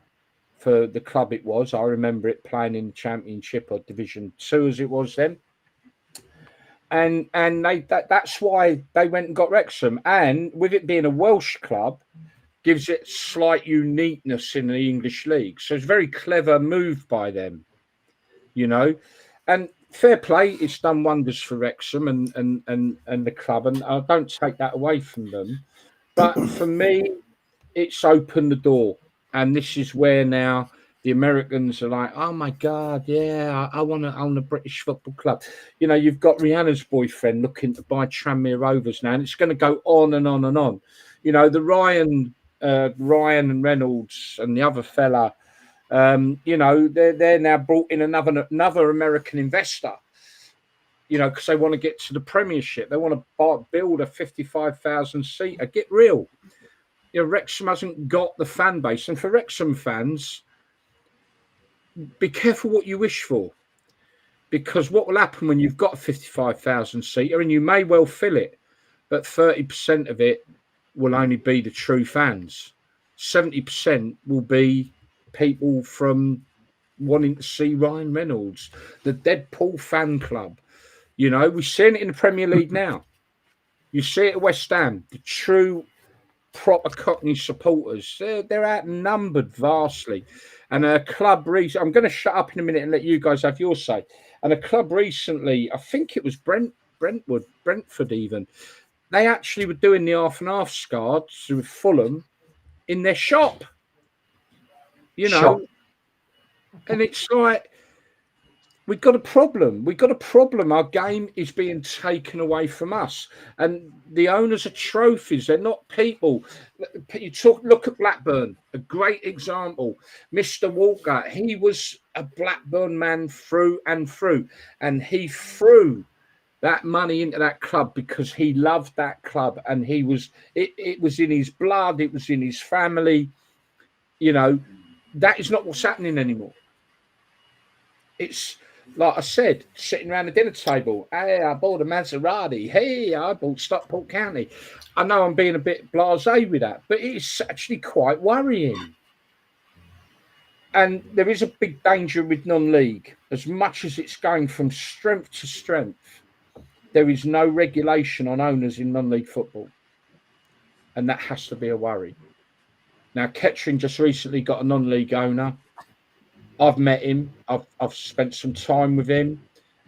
For the club it was, I remember it playing in the Championship or Division 2 as it was then. And that's why they went and got Wrexham. And with it being a Welsh club, gives it slight uniqueness in the English league. So it's a very clever move by them, you know. And fair play, it's done wonders for Wrexham and the club, and I don't take that away from them. But for me, it's opened the door, and this is where now the Americans are like, "Oh my God, yeah, I want to own a British football club." You know, you've got Rihanna's boyfriend looking to buy Tranmere Rovers now, and it's going to go on and on and on. You know, the Ryan and Reynolds and the other fella. You know, they're now brought in another American investor, you know, because they want to get to the Premiership. They want to build a 55,000 seater. Get real. You know, Wrexham hasn't got the fan base. And for Wrexham fans, be careful what you wish for. Because what will happen when you've got a 55,000 seater, and you may well fill it, but 30% of it will only be the true fans. 70% will be people from wanting to see Ryan Reynolds, the Deadpool fan club. You know, we're seeing it in the Premier League now. You see it at West Ham, the true proper Cockney supporters. They're outnumbered vastly. And a club I'm going to shut up in a minute and let you guys have your say. And a club recently, I think it was Brentford even, they actually were doing the half and half scards with Fulham in their shop. You know, and it's like, we've got a problem. We've got a problem. Our game is being taken away from us. And the owners are trophies. They're not people. Look at Blackburn, a great example. Mr. Walker, he was a Blackburn man through and through. And he threw that money into that club because he loved that club. And it was in his blood. It was in his family. You know, that is not what's happening anymore. It's, like I said, sitting around the dinner table. Hey, I bought a Maserati. Hey, I bought Stockport County. I know I'm being a bit blasé with that, but it's actually quite worrying. And there is a big danger with non-league. As much as it's going from strength to strength, there is no regulation on owners in non-league football. And that has to be a worry. Now, Kettering just recently got a non-league owner. I've met him. I've spent some time with him.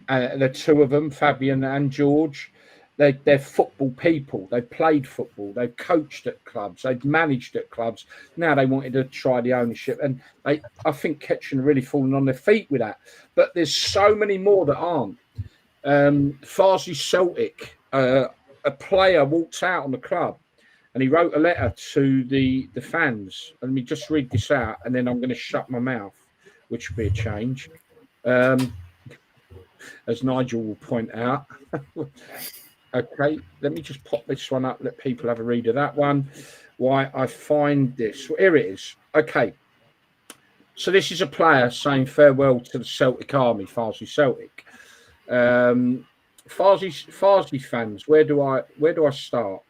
The two of them, Fabian and George, they're football people. They've played football. They've coached at clubs. They've managed at clubs. Now they wanted to try the ownership. And I think Kettering are really falling on their feet with that. But there's so many more that aren't. Farsley Celtic, a player walked out on the club and he wrote a letter to the fans. Let me just read this out and then I'm going to shut my mouth, which will be a change. As Nigel will point out. Okay, let me just pop this one up, let people have a read of that one. Why I find this. Well, here it is. Okay. So this is a player saying farewell to the Celtic Army, Farsley Celtic. Farsley fans, where do I start?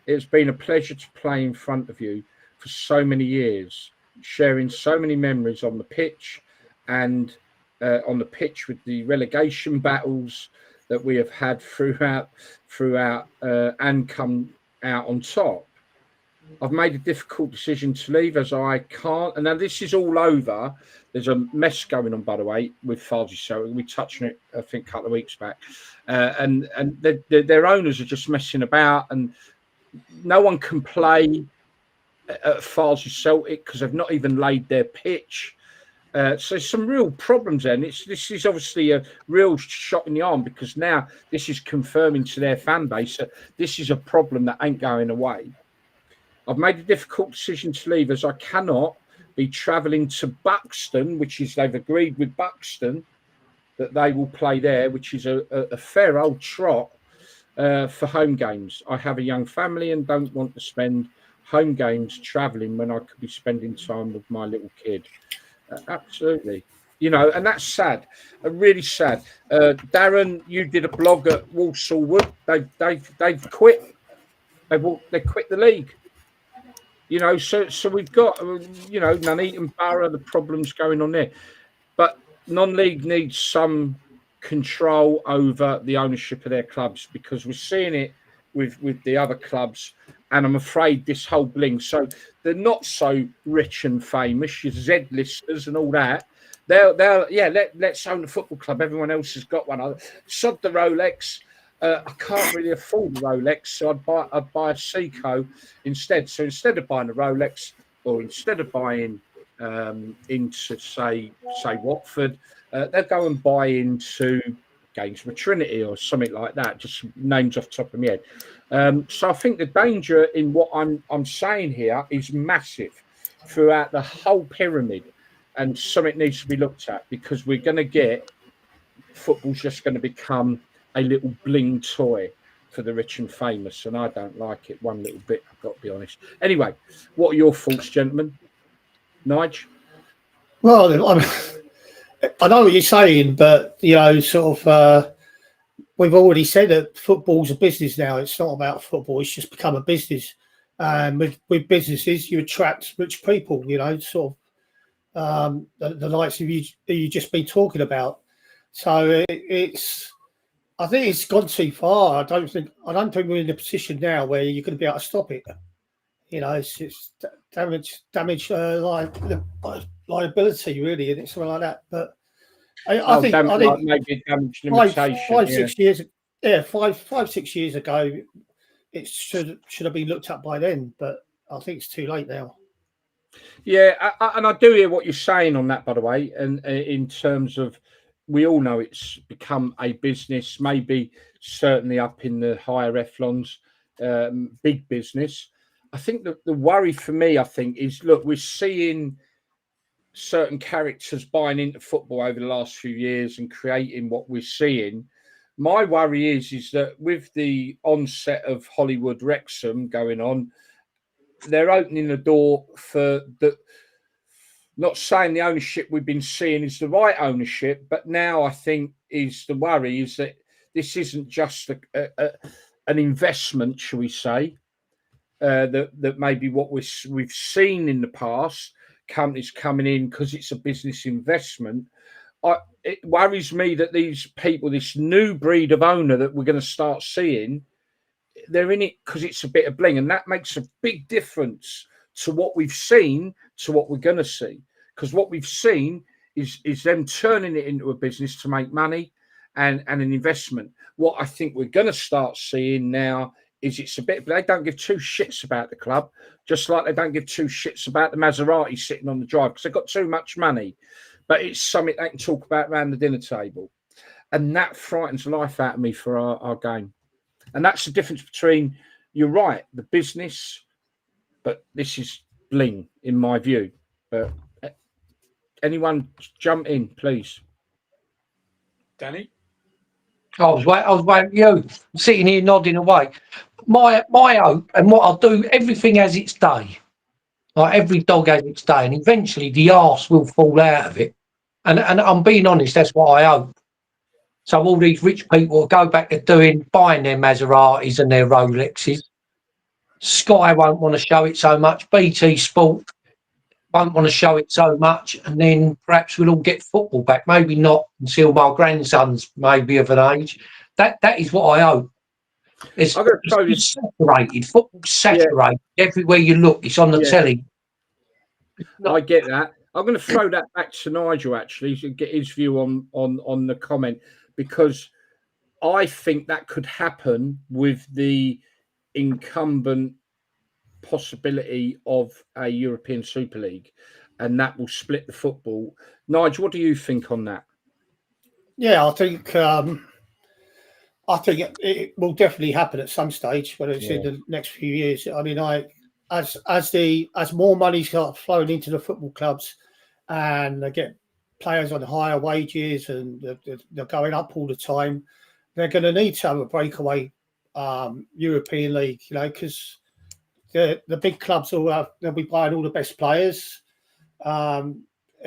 It's been a pleasure to play in front of you for so many years, sharing so many memories on the pitch and on the pitch with the relegation battles that we have had throughout and come out on top. I've made a difficult decision to leave as I can't. And now this is all over. There's a mess going on, by the way, with Farsley Celtic. We touched on it, I think, a couple of weeks back. And their owners are just messing about, and no one can play at Farsley Celtic because they've not even laid their pitch. So some real problems there. And this is obviously a real shot in the arm because now this is confirming to their fan base that this is a problem that ain't going away. I've made a difficult decision to leave as I cannot be travelling to Buxton, which is they've agreed with Buxton that they will play there, which is a fair old trot for home games. I have a young family and don't want to spend home games travelling when I could be spending time with my little kid. Absolutely. You know, and that's sad, really sad. Darren, you did a blog at Walsall Wood. They've quit. They quit the league. You know, so we've got, you know, Nuneaton Borough, the problems going on there. But non-league needs some control over the ownership of their clubs because we're seeing it with the other clubs. And I'm afraid this whole bling. So they're not so rich and famous, your Z-listers and all that. Let's own the football club. Everyone else has got one. Sod the Rolex. I can't really afford a Rolex, so I'd buy a Seiko instead. So instead of buying a Rolex, or instead of buying into say Watford, they'll go and buy into Gainsborough Trinity or something like that. Just names off the top of my head. So I think the danger in what I'm saying here is massive throughout the whole pyramid, and something needs to be looked at because we're going to get football's just going to become a little bling toy for the rich and famous, and I don't like it one little bit, I've got to be honest. Anyway, what are your thoughts, gentlemen? Nigel? Well, I know what you're saying, but, you know, sort of, we've already said that football's a business now. It's not about football. It's just become a business. And with businesses, you attract rich people, you know, sort of the likes of you just been talking about. So I think it's gone too far. I don't think we're in a position now where you're going to be able to stop it. You know, it's damage liability, really, and it's something like that. But I think maybe damage limitation. 6 years, 5-6 years ago, it should have been looked at by then. But I think it's too late now. Yeah, and I do hear what you're saying on that, by the way, and in terms of. We all know it's become a business, maybe certainly up in the higher echelons, big business. I think that the worry for me, is, look, we're seeing certain characters buying into football over the last few years and creating what we're seeing. My worry is that with the onset of Hollywood Wrexham going on, they're opening the door for the... Not saying the ownership we've been seeing is the right ownership, but now I think is the worry is that this isn't just an investment, shall we say, that maybe what we've seen in the past companies coming in because it's a business investment. It worries me that these people, this new breed of owner that we're going to start seeing, they're in it because it's a bit of bling, and that makes a big difference to what we've seen to what we're going to see. Because what we've seen is them turning it into a business to make money and an investment. What I think we're going to start seeing now is it's a bit. They don't give two shits about the club, just like they don't give two shits about the Maserati sitting on the drive because they've got too much money. But it's something they can talk about around the dinner table, and that frightens life out of me for our game. And that's the difference between, you're right, the business, but this is bling in my view. But anyone jump in, please. Danny? I was waiting for you, sitting here nodding away. My hope, and what I'll do, everything has its day. Like every dog has its day, and eventually the arse will fall out of it. And I'm being honest, that's what I hope. So all these rich people will go back to buying their Maseratis and their Rolexes. Sky won't want to show it so much. BT Sport won't want to show it so much. And then perhaps we'll all get football back. Maybe not until my grandson's maybe of an age. That is what I hope. It's saturated. Football's saturated. Yeah. Everywhere you look, it's on the telly. I get that. I'm going to throw that back to Nigel, actually, to get his view on the comment, because I think that could happen with the incumbent possibility of a European Super League, and that will split the football. Nigel, what do you think on that? Yeah, I think it will definitely happen at some stage, whether it's in the next few years. I mean, as more money starts flowing into the football clubs, and they get players on higher wages, and they're going up all the time, they're going to need to have a breakaway European League, because the big clubs they'll be buying all the best players,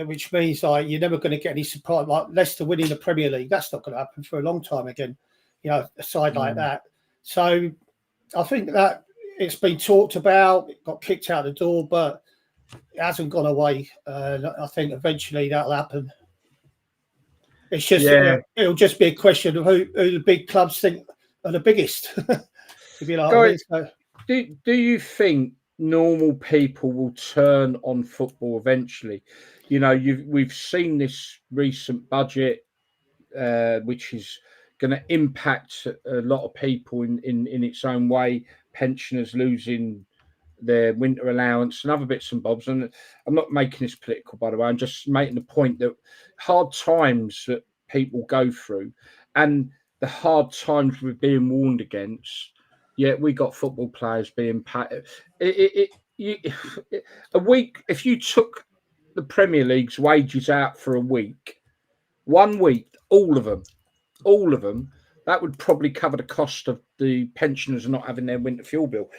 which means like you're never going to get any support. Like Leicester winning the Premier League, that's not going to happen for a long time again. A side like that. So I think that it's been talked about, it got kicked out the door, but it hasn't gone away. I think eventually that'll happen. It's just it'll just be a question of who the big clubs think are the biggest. If you like what I mean. So, do you think normal people will turn on football eventually? We've seen this recent budget, which is going to impact a lot of people in its own way. Pensioners losing their winter allowance and other bits and bobs. And I'm not making this political, by the way. I'm just making the point that hard times that people go through, and the hard times we're being warned against. We got football players being paid. A week, if you took the Premier League's wages out for a week, 1 week, all of them, that would probably cover the cost of the pensioners not having their winter fuel bill.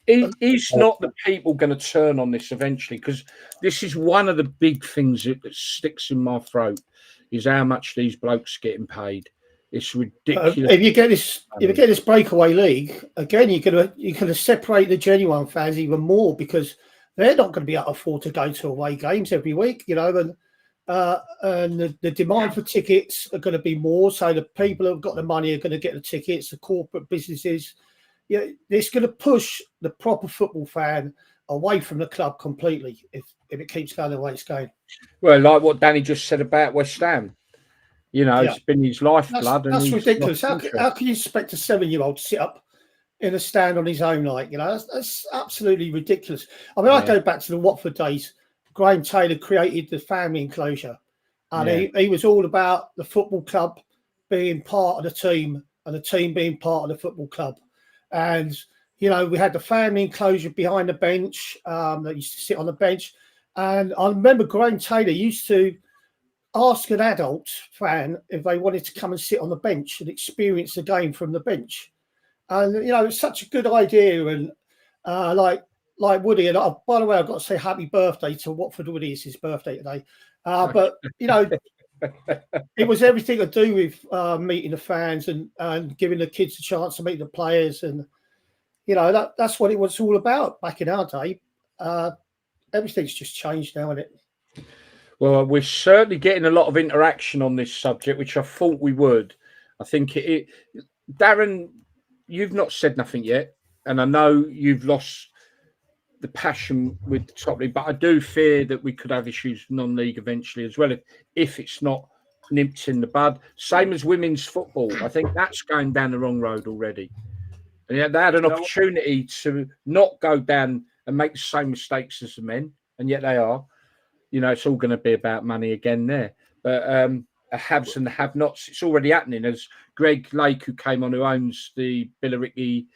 Is not the people going to turn on this eventually? Because this is one of the big things that sticks in my throat, is how much these blokes are getting paid. It's ridiculous. If you get this breakaway league again, you're gonna separate the genuine fans even more, because they're not going to be able to afford to go to away games every week, and the demand for tickets are going to be more. So the people who've got the money are going to get the tickets. The corporate businesses, it's going to push the proper football fan away from the club completely if it keeps going the way it's going. Well, like what Danny just said about West Ham. It's been his lifeblood. That's ridiculous. How can you expect a 7-year-old to sit up in a stand on his own? That's absolutely ridiculous. I mean, I go back to the Watford days. Graham Taylor created the family enclosure, and he was all about the football club being part of the team and the team being part of the football club. And, we had the family enclosure behind the bench that used to sit on the bench. And I remember Graham Taylor used to ask an adult fan if they wanted to come and sit on the bench and experience the game from the bench. And, it's such a good idea. And like Woody, and by the way, I've got to say happy birthday to Watford Woody. It's his birthday today. But, it was everything to do with meeting the fans and giving the kids a chance to meet the players. And, that's what it was all about back in our day. everything's just changed now, isn't it? Well, we're certainly getting a lot of interaction on this subject, which I thought we would. I think Darren, you've not said nothing yet, and I know you've lost the passion with the top league, but I do fear that we could have issues non-league eventually as well if it's not nipped in the bud. Same as women's football. I think that's going down the wrong road already. And yet they had an opportunity to not go down and make the same mistakes as the men, and yet they are. You know, it's all going to be about money again there. But the haves and the have-nots, it's already happening. As Greg Lake, who came on, who owns the Billericay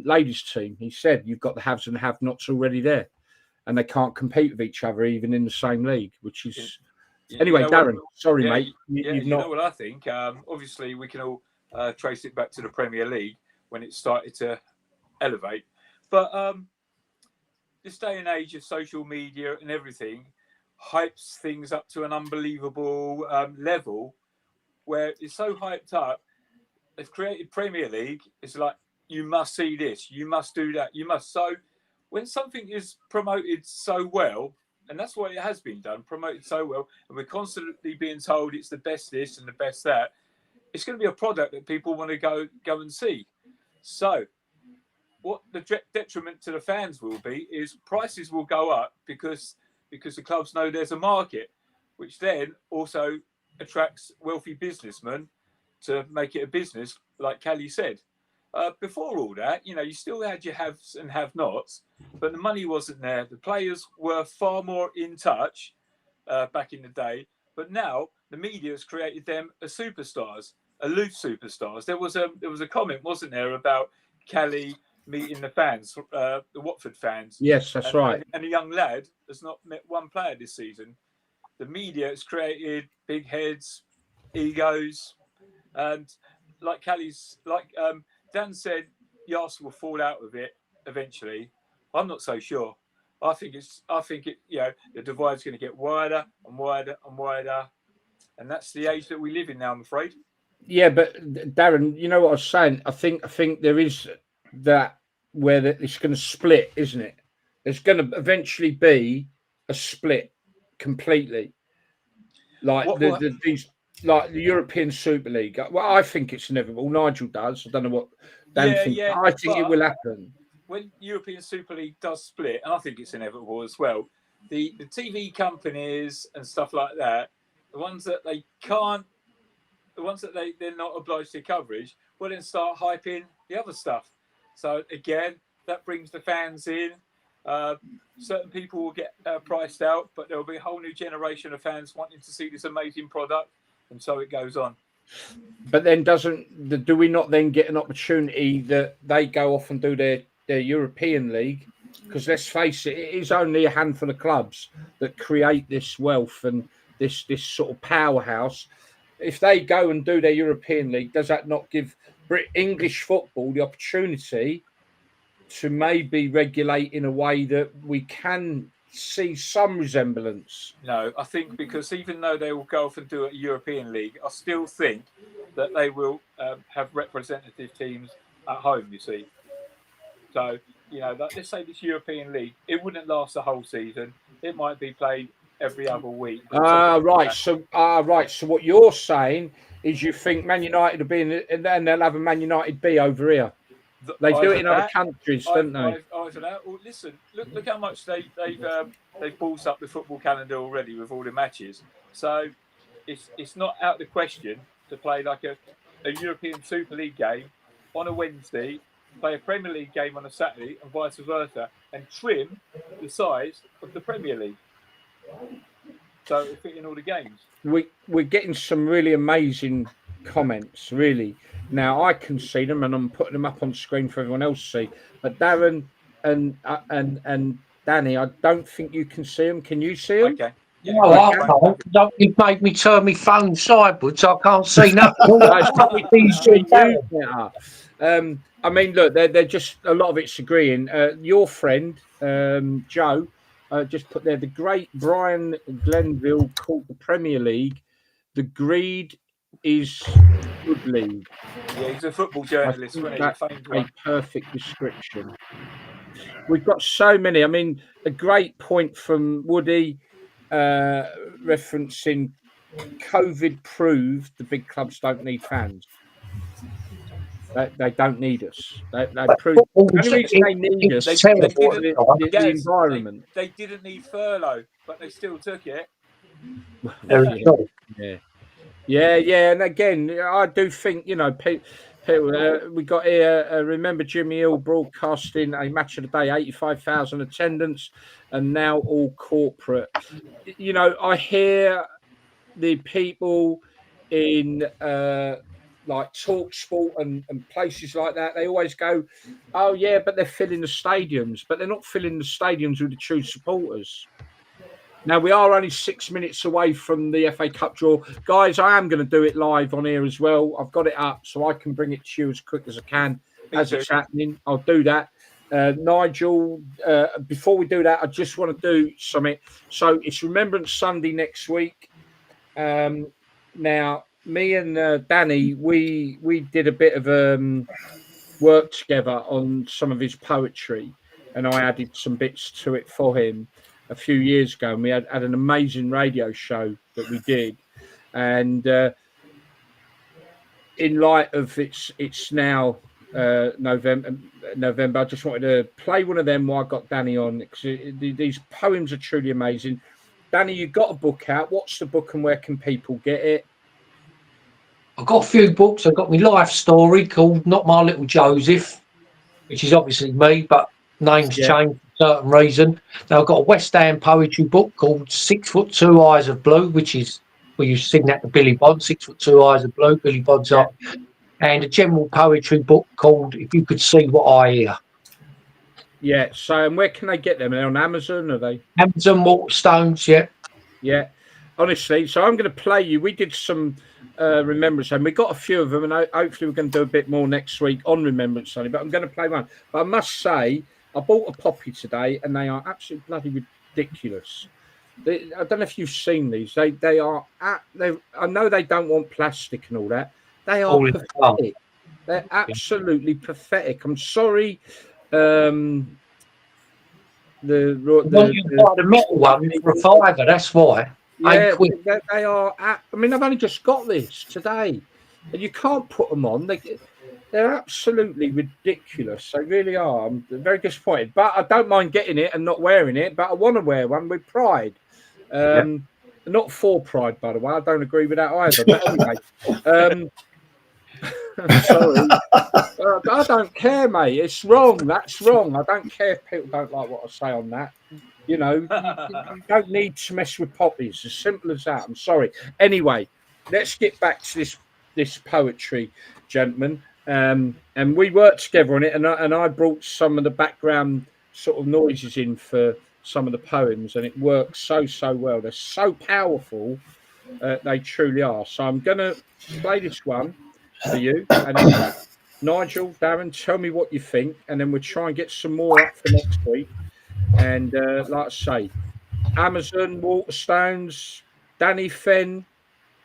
ladies team, he said, you've got the haves and the have-nots already there. And they can't compete with each other even in the same league, which is... Anyway, Darren, sorry, mate. You know what I think? Obviously, we can all trace it back to the Premier League when it started to elevate. But this day and age of social media and everything hypes things up to an unbelievable level where it's so hyped up. They've created Premier League. It's like, you must see this, you must do that, you must. So when something is promoted so well, and that's what it has been done, promoted so well, and we're constantly being told it's the best this and the best that, it's going to be a product that people want to go and see. So what the detriment to the fans will be is prices will go up because the clubs know there's a market, which then also attracts wealthy businessmen to make it a business, like Callie said. Before all that, you still had your haves and have-nots, but the money wasn't there. The players were far more in touch back in the day, but now the media has created them as superstars, aloof superstars. There was a comment, wasn't there, about Callie meeting the fans, the Watford fans. Yes, that's right. And a young lad has not met one player this season. The media has created big heads, egos, and like Dan said, Yas will fall out of it eventually. I'm not so sure. I think the divide's going to get wider and wider and wider, and that's the age that we live in now, I'm afraid. Yeah, but Darren, you know what I was saying? I think there is that where it's going to split, isn't it? There's going to eventually be a split completely, like these. Like the European Super League. Well, I think it's inevitable. Nigel does. I don't know what Dan thinks. Yeah, I think it will happen. When European Super League does split, and I think it's inevitable as well, the TV companies and stuff like that, the ones that they can't, the ones that they're not obliged to coverage, will then start hyping the other stuff. So again, that brings the fans in. Certain people will get priced out, but there will be a whole new generation of fans wanting to see this amazing product. And so it goes on. But then do we not then get an opportunity that they go off and do their European League? Because let's face it, it is only a handful of clubs that create this wealth and this sort of powerhouse. If they go and do their European League, does that not give English football the opportunity to maybe regulate in a way that we can see some resemblance? No, I think because even though they will go off and do a European League, I still think that they will have representative teams at home, you see. So, let's say this European League, it wouldn't last the whole season. It might be played every other week. Right. So what you're saying is you think Man United will be in it, and then they'll have a Man United B over here. They do it in other countries, don't they? Well, listen, look how much they've ballsed up the football calendar already with all the matches. So it's not out of the question to play like a European Super League game on a Wednesday, play a Premier League game on a Saturday, and vice versa, and trim the size of the Premier League. So it'll fit in all the games. We're getting some really amazing comments, really. Now I can see them, and I'm putting them up on screen for everyone else to see. But Darren and Danny, I don't think you can see them. Can you see them? Okay. Yeah. No, I can't. You've made me turn my phone sideways. I can't see nothing. I mean, look, they're just a lot of it's agreeing. Your friend Joe just put there, the great Brian Glenville called the Premier League the greed is good league. Yeah, he's a football journalist. That's a perfect description. we've got so many. I mean, a great point from Woody referencing COVID proved the big clubs don't need fans. They don't need us. They proved the only reason they need us is the environment. They didn't need furlough, but they still took it. Yeah. And again, I do think, you know, people we got here. Remember Jimmy Hill broadcasting a match of the day, 85,000 attendance, and now all corporate. You know, I hear the people in like Talk Sport and places like that, they always go, oh yeah, but they're filling the stadiums, but they're not filling the stadiums with the true supporters. Now we are only 6 minutes away from the FA Cup draw. Guys, I am going to do it live on here as well. I've got it up so I can bring it to you as quick as I can. As it's happening, I'll do that. Nigel, before we do that, I just want to do something. So it's Remembrance Sunday next week. Now, me and Danny, we did a bit of work together on some of his poetry, and I added some bits to it for him a few years ago. And we had an amazing radio show that we did, and in light of it's now November, I just wanted to play one of them while I got Danny on, because these poems are truly amazing. Danny, you got a book out. What's the book and where can people get it? I've got a few books. I've got my life story called Not My Little Joseph, which is obviously me, but names changed for a certain reason. Now I've got a West Ham poetry book called 6'2" Eyes of Blue, which is where you sing that to Billy Bond, 6'2" Eyes of Blue, Billy Bond's up. And a general poetry book called If You Could See What I Hear. Yeah, so and where can they get them? Are they on Amazon? Are they? Amazon, Waterstones, yeah. Yeah, honestly. So I'm going to play you. We did some Remembrance, and we got a few of them, and hopefully we're going to do a bit more next week on Remembrance Sunday. But I'm going to play one. But I must say, I bought a poppy today, and they are absolutely bloody ridiculous. I don't know if you've seen these. They are. I know they don't want plastic and all that. They are pathetic. They're absolutely pathetic. I'm sorry. The metal one for a £5. That's why. Yeah, they are. I mean, I've only just got this today, and you can't put them on. They're absolutely ridiculous. They really are. I'm very disappointed, but I don't mind getting it and not wearing it. But I want to wear one with pride. Not for pride, by the way. I don't agree with that either. But anyway, sorry. I don't care, mate. It's wrong. That's wrong. I don't care if people don't like what I say on that. You know, you don't need to mess with poppies. As simple as that. I'm sorry. Anyway, let's get back to this poetry, gentlemen. And we worked together on it, and I brought some of the background sort of noises in for some of the poems, and it works so well. They're so powerful. They truly are. So I'm going to play this one for you. And then Nigel, Darren, tell me what you think, and then we'll try and get some more up for next week. And like I say, Amazon, Waterstones, Danny Fenn,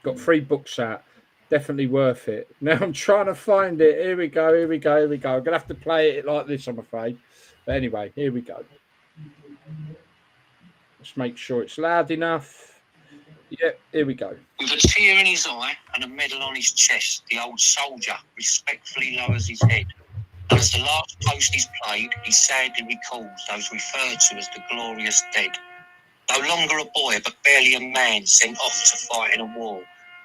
got 3 books out. Definitely worth it. Now I'm trying to find it. Here we go. I'm going to have to play it like this, I'm afraid. But anyway, here we go. Let's make sure it's loud enough. Yep, here we go. With a tear in his eye and a medal on his chest, the old soldier respectfully lowers his head. And as the last post is played, he sadly recalls those referred to as the glorious dead. No longer a boy, but barely a man sent off to fight in a war.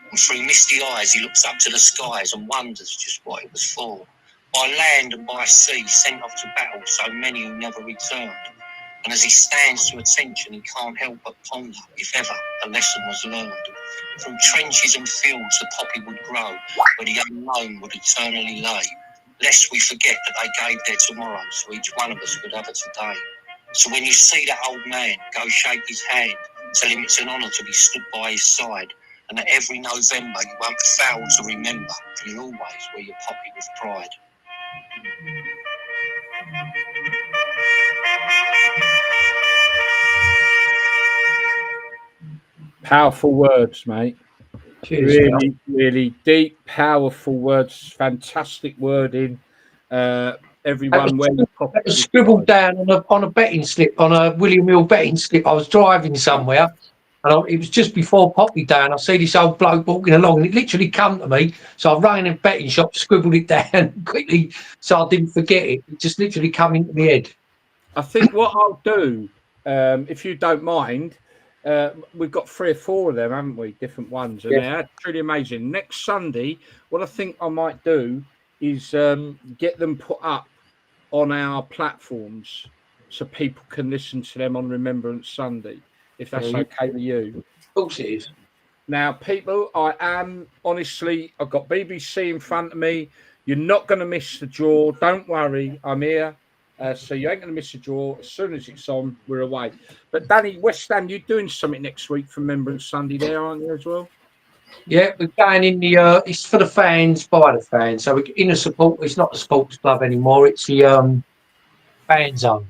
And through misty eyes, he looks up to the skies and wonders just what it was for. By land and by sea, sent off to battle, so many who never returned. And as he stands to attention, he can't help but ponder, if ever, a lesson was learned. From trenches and fields, the poppy would grow, where the unknown would eternally lay. Lest we forget that they gave their tomorrow, so each one of us could have a today. So when you see that old man, go shake his hand, tell him it's an honour to be stood by his side, and that every November you won't fail to remember, you'll always wear your poppy with pride. Powerful words, mate. Cheers, really deep, powerful words. Fantastic wording. everyone where you pop It was scribbled down on a betting slip, on a William Hill betting slip. I was driving somewhere, and it was just before Poppy Day, and I see this old bloke walking along, and it literally come to me. So I ran in a betting shop, scribbled it down quickly, so I didn't forget it. It just literally come into my head. I think what I'll do, if you don't mind, we've got 3 or 4 of them, haven't we? Different ones, and they're truly amazing. Next Sunday, what I think I might do is get them put up on our platforms so people can listen to them on Remembrance Sunday, if that's okay with you. Of course it is. Now, people, I've got BBC in front of me. You're not going to miss the draw. Don't worry, I'm here. So you ain't going to miss a draw. As soon as it's on, we're away. But Danny, West Ham, you're doing something next week for Remembrance Sunday there, aren't you, as well? Yeah, we're going in the. It's for the fans, by the fans. So we're in a support. It's not the sports club anymore. It's the fan zone.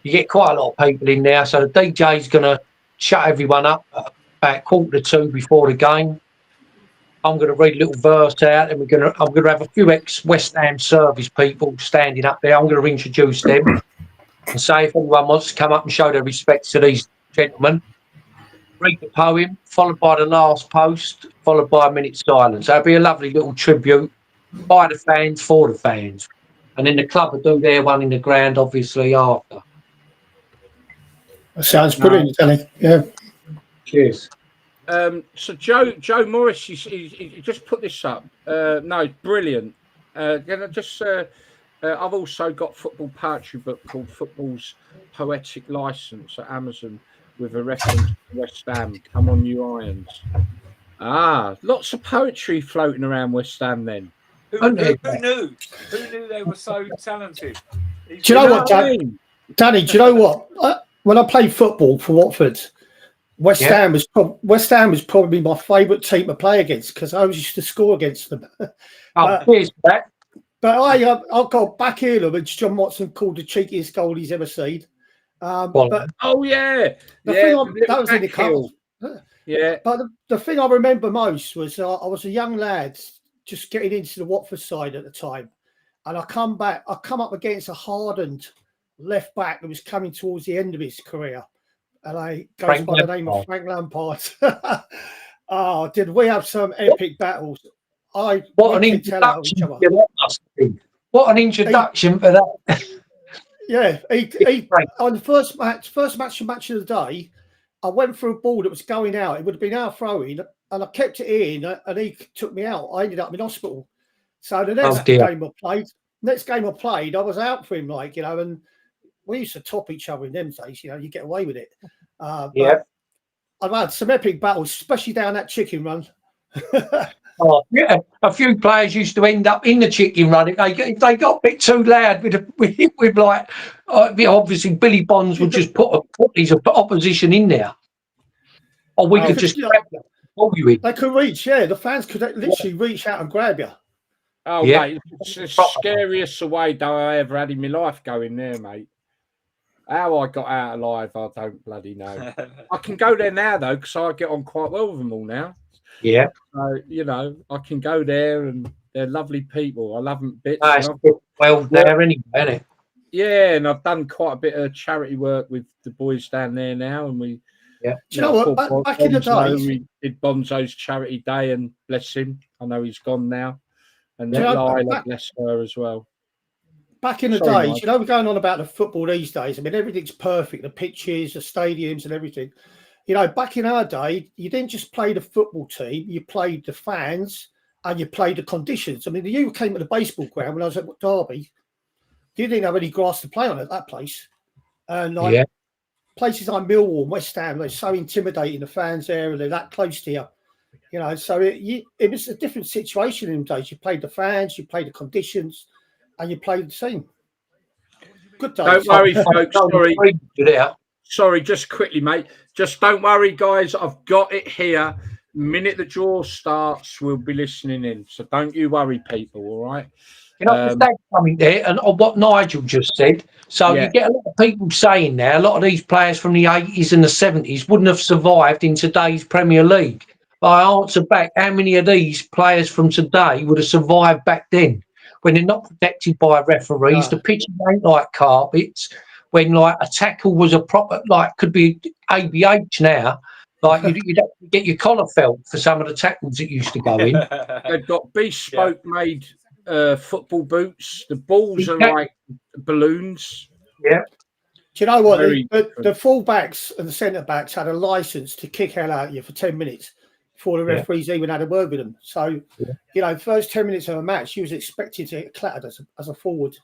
You get quite a lot of people in there. So the DJ's going to shut everyone up about 1:45 before the game. I'm going to read a little verse out, and I'm going to have a few ex-West Ham service people standing up there. I'm going to introduce them and say if anyone wants to come up and show their respect to these gentlemen, read the poem, followed by the last post, followed by a minute's silence. That'll be a lovely little tribute by the fans, for the fans. And then the club will do their one in the ground, obviously, after. That sounds brilliant, Danny. Yeah. Cheers. So Joe Morris, he just put this up. No, brilliant. Can I just? I've also got a football poetry book called Football's Poetic License at Amazon with a reference to West Ham. Come on, you Irons. Lots of poetry floating around West Ham then. Who knew? Who knew they were so talented? Do you know what, Danny? Do you know what? When I played football for Watford, West Ham was probably my favourite team to play against because I used to score against them. Cheers for that. But I got back here, which John Watson called the cheekiest goal he's ever seen. But that was in the cup. Yeah. But the thing I remember most was I was a young lad just getting into the Watford side at the time, and I come up against a hardened left back that was coming towards the end of his career, and I goes by the name of Frank Lampard. Did we have some epic battles? What an introduction for that. Yeah, he on the first match of the day, I went for a ball that was going out. It would have been our throw-in, and I kept it in, and he took me out. I ended up in hospital. So the next game I played, I was out for him, and we used to top each other in them days. You get away with it. But I've had some epic battles, especially down that chicken run. A few players used to end up in the chicken run if they got a bit too loud with obviously Billy Bonds would just put his opposition in there, or we could just grab you, pull you in. They could reach, the fans could literally reach out and grab you. Oh, mate, it's the scariest away day I ever had in my life going there, mate. How I got out alive, I don't bloody know. I can go there now though because I get on quite well with them all now. Yeah. So, I can go there and they're lovely people. I love them bits. Well there anyway, isn't it? Yeah, and I've done quite a bit of charity work with the boys down there now. And we, do you know what? Back in the day, we did Bonzo's charity day, and bless him. I know he's gone now. And Lila, bless her as well. Back in the days, we're going on about the football these days. I mean, everything's perfect. The pitches, the stadiums and everything. Back in our day, you didn't just play the football team, you played the fans and you played the conditions. I mean, you came to the baseball ground when I was at Derby, you didn't have any grass to play on at that place. And places like Millwall, West Ham, they're so intimidating, the fans there, and they're that close to you. So it was a different situation in them days. You played the fans, you played the conditions, and you played the team. Good days. Don't worry, folks. Sorry, just quickly, mate. Just don't worry, guys. I've got it here. Minute the draw starts, we'll be listening in. So don't you worry, people. All right. There's something there, and on what Nigel just said. So you get a lot of people saying now, a lot of these players from the 80s and the 70s wouldn't have survived in today's Premier League. But I answer back, how many of these players from today would have survived back then? when they're not protected by referees. No. The pitches ain't like carpets. When like a tackle was a proper, like could be ABH now. Like you'd have to get your collar felt for some of the tackles that used to go in. They've got bespoke made football boots. The balls are Yeah. like balloons. Yeah. Do you know what? Very The full-backs and the centre-backs had a licence to kick hell out of you for 10 minutes before the referees even had a word with them. So, you know, first 10 minutes of a match, you was expected to get clattered as a forward.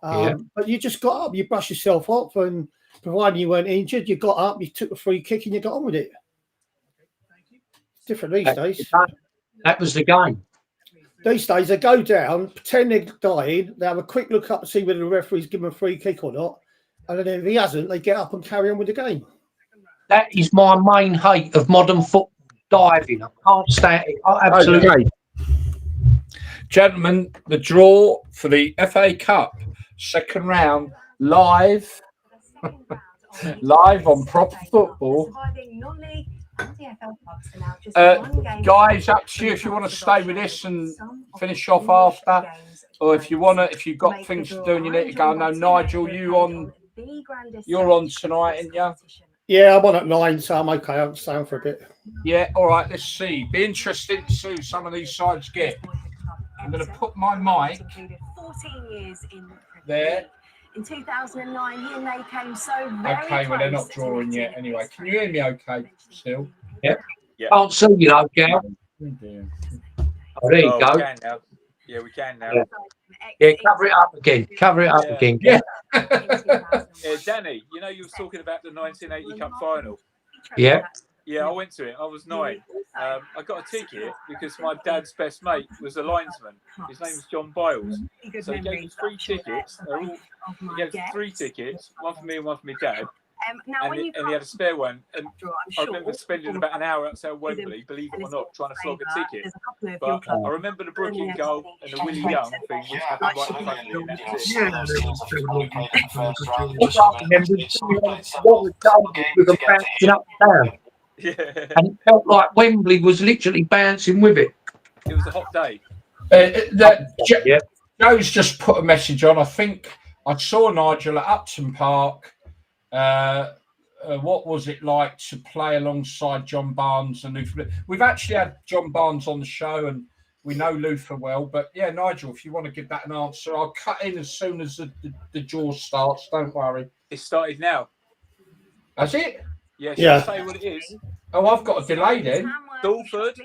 But you just got up, you brushed yourself off, and providing you weren't injured, you got up, you took a free kick, and you got on with it. It's different these days. That was the game. These days, they go down, pretend they're dying, they have a quick look up to see whether the referee's given them a free kick or not, and then if he hasn't, they get up and carry on with the game. That is my main hate of modern football, diving. I can't stand it. I absolutely. Okay. Gentlemen, the draw for the FA Cup second round live on Proper Football. Guys, up to you if you want to stay with this and finish off after, or if you've got things to do and you need to go. I know Nigel, you're on tonight, ain't you? Yeah, I'm on at 9, so I'm okay. I'll stay on for a bit. Yeah, all right, let's see. Be interested to see who some of these sides get. I'm going to put my mic 14 years in there. In 2009, he and they came so very Okay, well, they're not close drawing to yet anyway. Can you hear me okay still? Yeah. Can't see you though, Gal. Oh, dear. Oh, there you Oh, go. we can now. Yeah, we can now. Yeah, cover it up again. Cover it up again. Yeah. Danny, you know you were talking about the 1980 Cup final. Yeah. Yeah, I went to it. I was 9. I got a ticket because my dad's best mate was a linesman. His name was John Biles. So he gave us 3 tickets. He gave us 3 tickets, one for me and one for my dad. And he had a spare one. And I remember spending about an hour outside Wembley, believe it or not, trying to flog a ticket. But I remember the Brooklyn goal and the Willie Young thing, which happened right in front of me. And that was it. Yeah. And it felt like Wembley was literally bouncing with it. It was a hot day. Joe's just put a message on. I think I saw Nigel at Upton Park. What was it like to play alongside John Barnes and Luther? We've actually had John Barnes on the show and we know Luther well. But yeah, Nigel, if you want to give that an answer, I'll cut in as soon as the draw starts. Don't worry. It started now. Has it? Yeah, Yeah. I'll say what it is. Oh, I've got a delay then. Salford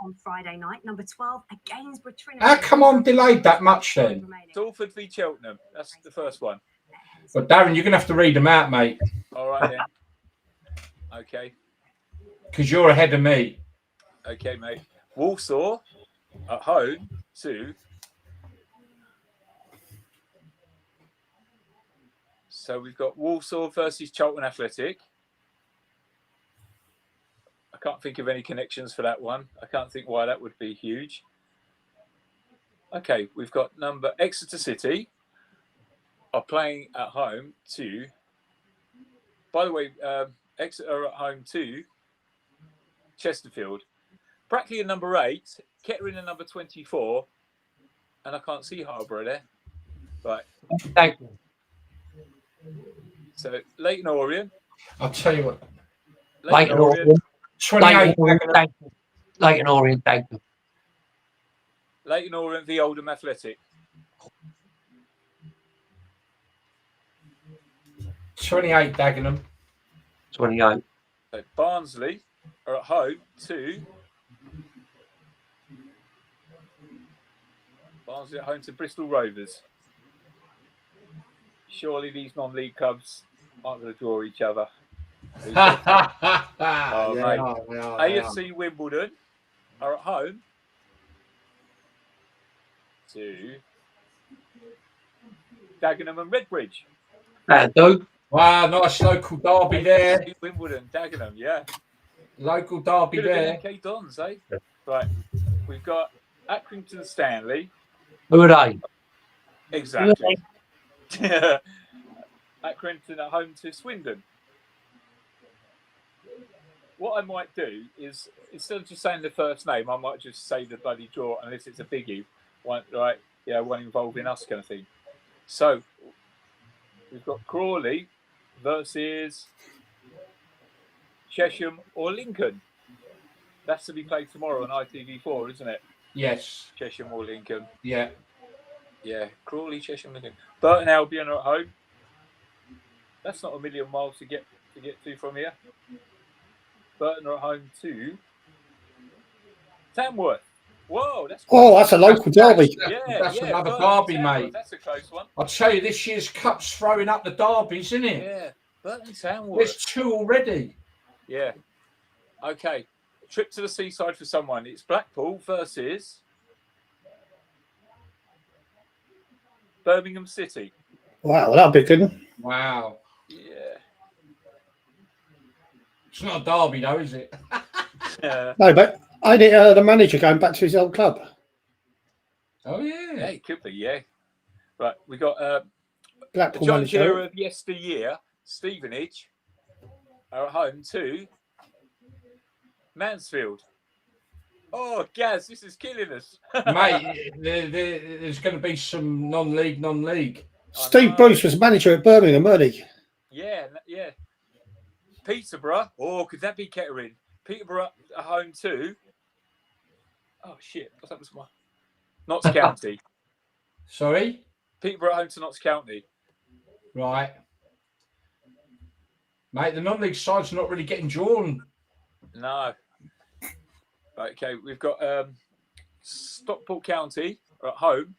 on Friday night, number 12 against Trinity. How come I'm delayed that much then? Salford v Cheltenham. That's the first one. But Darren, you're going to have to read them out, mate. All right then. Okay. Because you're ahead of me. Okay, mate. Walsall at home to. So we've got Walsall versus Charlton Athletic. I can't think of any connections for that one. I can't think why that would be huge. Okay, we've got number Exeter City are playing at home to. By the way, Exeter are at home to Chesterfield. Brackley are number 8, Kettering are number 24, and I can't see Harborough there. Right. Thank you. So Leighton Orient. I'll tell you what. Leighton Orient. 28. Leighton Orient, thank you. Leighton Orient v Oldham Athletic. 28, Dagenham. 28. So Barnsley are at home to. Barnsley at home to Bristol Rovers. Surely these non-league clubs aren't going to draw each other. Mate. AFC Wimbledon are at home to Dagenham and Redbridge. That'll do. Wow, nice local derby there. AFC Wimbledon, Dagenham, yeah. Local derby Could have there. been MK Dons, eh? Right. We've got Accrington Stanley. Who are they? Exactly. Accrington at home to Swindon. What I might do is, instead of just saying the first name, I might just say the bloody draw, unless it's a biggie. one involving us kind of thing. So we've got Crawley versus Chesham or Lincoln. That's to be played tomorrow on ITV4, isn't it? Yes. Chesham or Lincoln. Yeah. Yeah. Crawley, Chesham, Lincoln. Burton Albion are at home. That's not a million miles to get to from here. Burton are at home to Tamworth. Whoa, that's a local derby. That's another Burton, derby, Tamworth, mate. That's a close one. I'll tell you, this year's cup's throwing up the derbies, isn't it? Yeah, Burton, Tamworth. There's 2 already. Yeah. Okay. Trip to the seaside for someone. It's Blackpool versus Birmingham City. Wow, that'll be good. Wow. Yeah. It's not a derby, though, is it? Yeah. No, but I need the manager going back to his old club. Oh, yeah. Yeah, it could be, yeah. Right, we got the Blackpool John manager. Deere of yesteryear, Stevenage, are at home to Mansfield. Oh, Gaz, this is killing us. Mate, there's going to be some non-league. Steve Bruce was manager at Birmingham, wasn't he? Yeah. Peterborough. Oh, could that be Kettering? Peterborough at home to. Oh shit! What's happened to my Notts County? Sorry? Peterborough at home to Notts County. Right. Mate, the non-league side's not really getting drawn. No. Right, okay, we've got Stockport County at home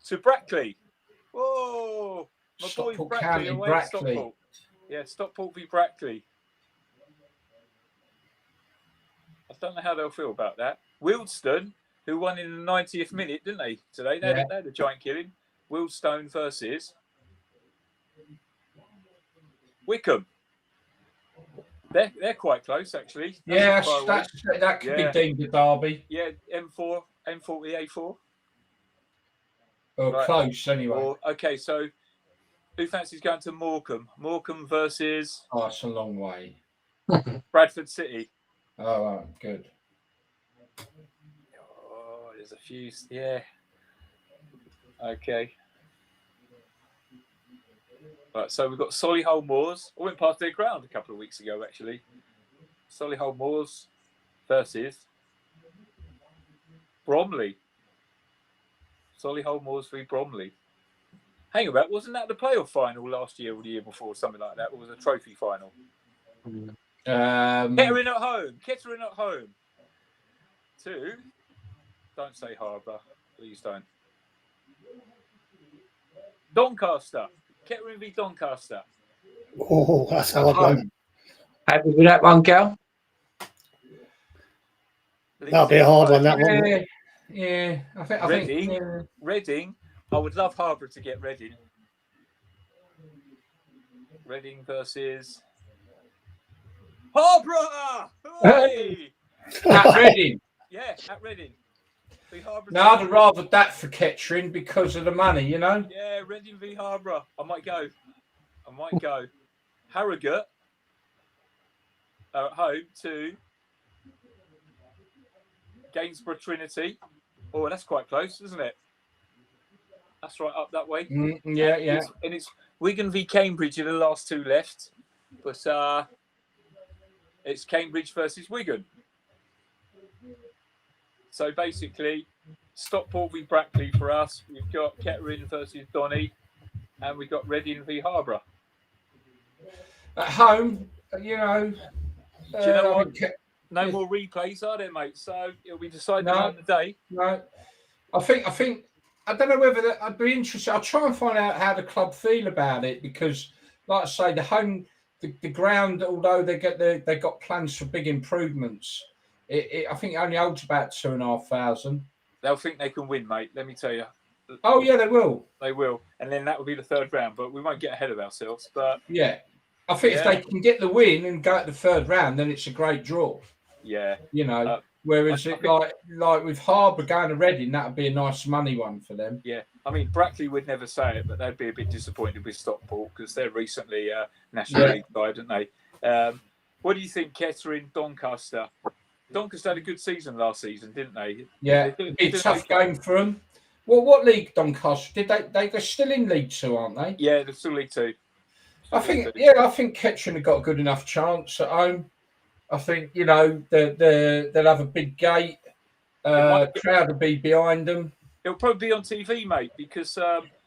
to Brackley. Whoa! My boys Stockport Brackley County, away Brackley. at Stockport. Yeah, Stockport v Brackley. I don't know how they'll feel about that. Wealdstone, who won in the 90th minute, didn't they, today? They had a giant killing. Wealdstone versus Wickham. They're quite close, actually. Yeah, that could be deemed a derby. Yeah, M40, A4. Or Right. close, anyway. Okay, so who fancies going to Morecambe? Morecambe versus Oh, it's a long way. Bradford City. Oh, good. Oh, there's a few. Yeah. Okay. Right, so we've got Solihull Moors. I went past their ground a couple of weeks ago, actually. Solihull Moors versus Bromley. Solihull Moors v Bromley. Hang about, wasn't that the playoff final last year or the year before, something like that? Or was it a trophy final? Kettering at home. Kettering at home. Don't say Harbour. Please don't. Doncaster. Kettering v Doncaster. Oh, that's a hard one. Happy with that one, Gal? That'll be a hard one, that one. Yeah, I think. Reading. Reading. I would love Harbour to get Reading. Reading versus Harbour. Hey! At Reading. Yeah, at Reading. No, I'd rather that for Kettering because of the money, you know. Yeah, Reading v Harbour. I might go. Harrogate are at home to Gainsborough Trinity. Oh, that's quite close, isn't it? That's right up that way. Yeah. And it's Wigan v Cambridge are the last two left. But it's Cambridge versus Wigan. So basically, Stockport v Brackley for us. We've got Kettering versus Donny. And we've got Reading v Harbour. At home, you know. Do you know what? No more replays, are there, mate? So it'll be decided on the day. No. I think I don't know whether I'd be interested. I'll try and find out how the club feel about it because, like I say, the ground, although they got plans for big improvements, I think it only holds about 2,500. They'll think they can win, mate. Let me tell you. Oh yeah, they will. They will, and then that will be the third round. But we won't get ahead of ourselves. But yeah, I think if they can get the win and go at the third round, then it's a great draw. Yeah, you know. Whereas like with Harbour going to Reading, that would be a nice money one for them. Yeah, I mean Brackley would never say it, but they'd be a bit disappointed with Stockport because they're recently National League side, didn't they? What do you think, Kettering, Doncaster? Doncaster had a good season last season, didn't they? Yeah, it'd be a tough game for them. Well, what league, Doncaster? They're still in League Two, aren't they? Yeah, they're still League Two. I think Kettering have got a good enough chance at home. I think they'll have a big gate. Crowd will be behind them. It'll probably be on TV, mate, because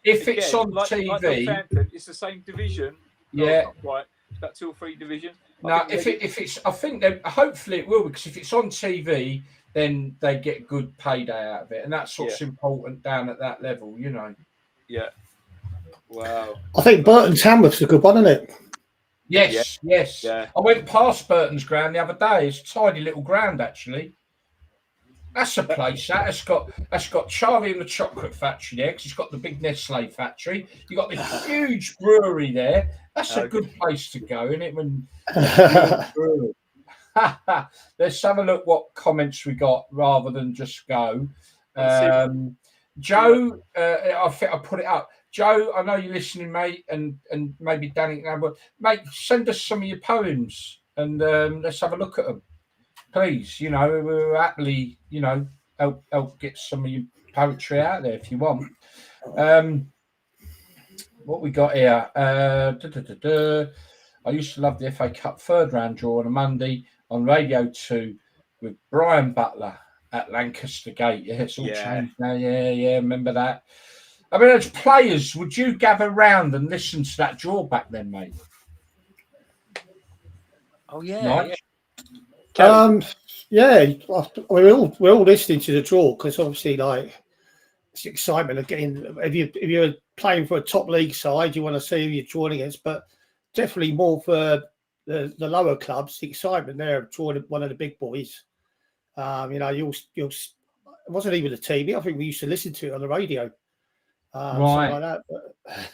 if it's on TV, like Northampton, it's the same division. No, Yeah, it's not quite. It's about 2 or 3 divisions. no. If it's, I think hopefully it will, because if it's on TV, then they get good payday out of it, and that's what's important down at that level, Yeah. Wow. I think Burton Tamworth's a good one, isn't it? Yes. Yeah. I went past Burton's ground the other day. It's a tidy little ground, actually. That's a place. That's got Charlie and the Chocolate Factory there, because it's got the big Nestle factory. You got the huge brewery there. That's a good place to go, isn't it? Let's have a look what comments we got rather than just go. Joe, I think I put it up. Joe, I know you're listening, mate, and maybe Danny, mate, send us some of your poems and let's have a look at them. Please, we'll happily, help get some of your poetry out there if you want. What we got here? I used to love the FA Cup third round draw on a Monday on Radio 2 with Brian Butler at Lancaster Gate. Yeah, it's all changed now. Yeah, remember that. I mean, as players, would you gather round and listen to that draw back then, mate? Oh, yeah. Nice. We're all listening to the draw because obviously, it's excitement of getting. If you're playing for a top league side, you want to see who you're drawing against, but definitely more for the lower clubs. The excitement there of drawing one of the big boys. It wasn't even the TV. I think we used to listen to it on the radio. Something like that.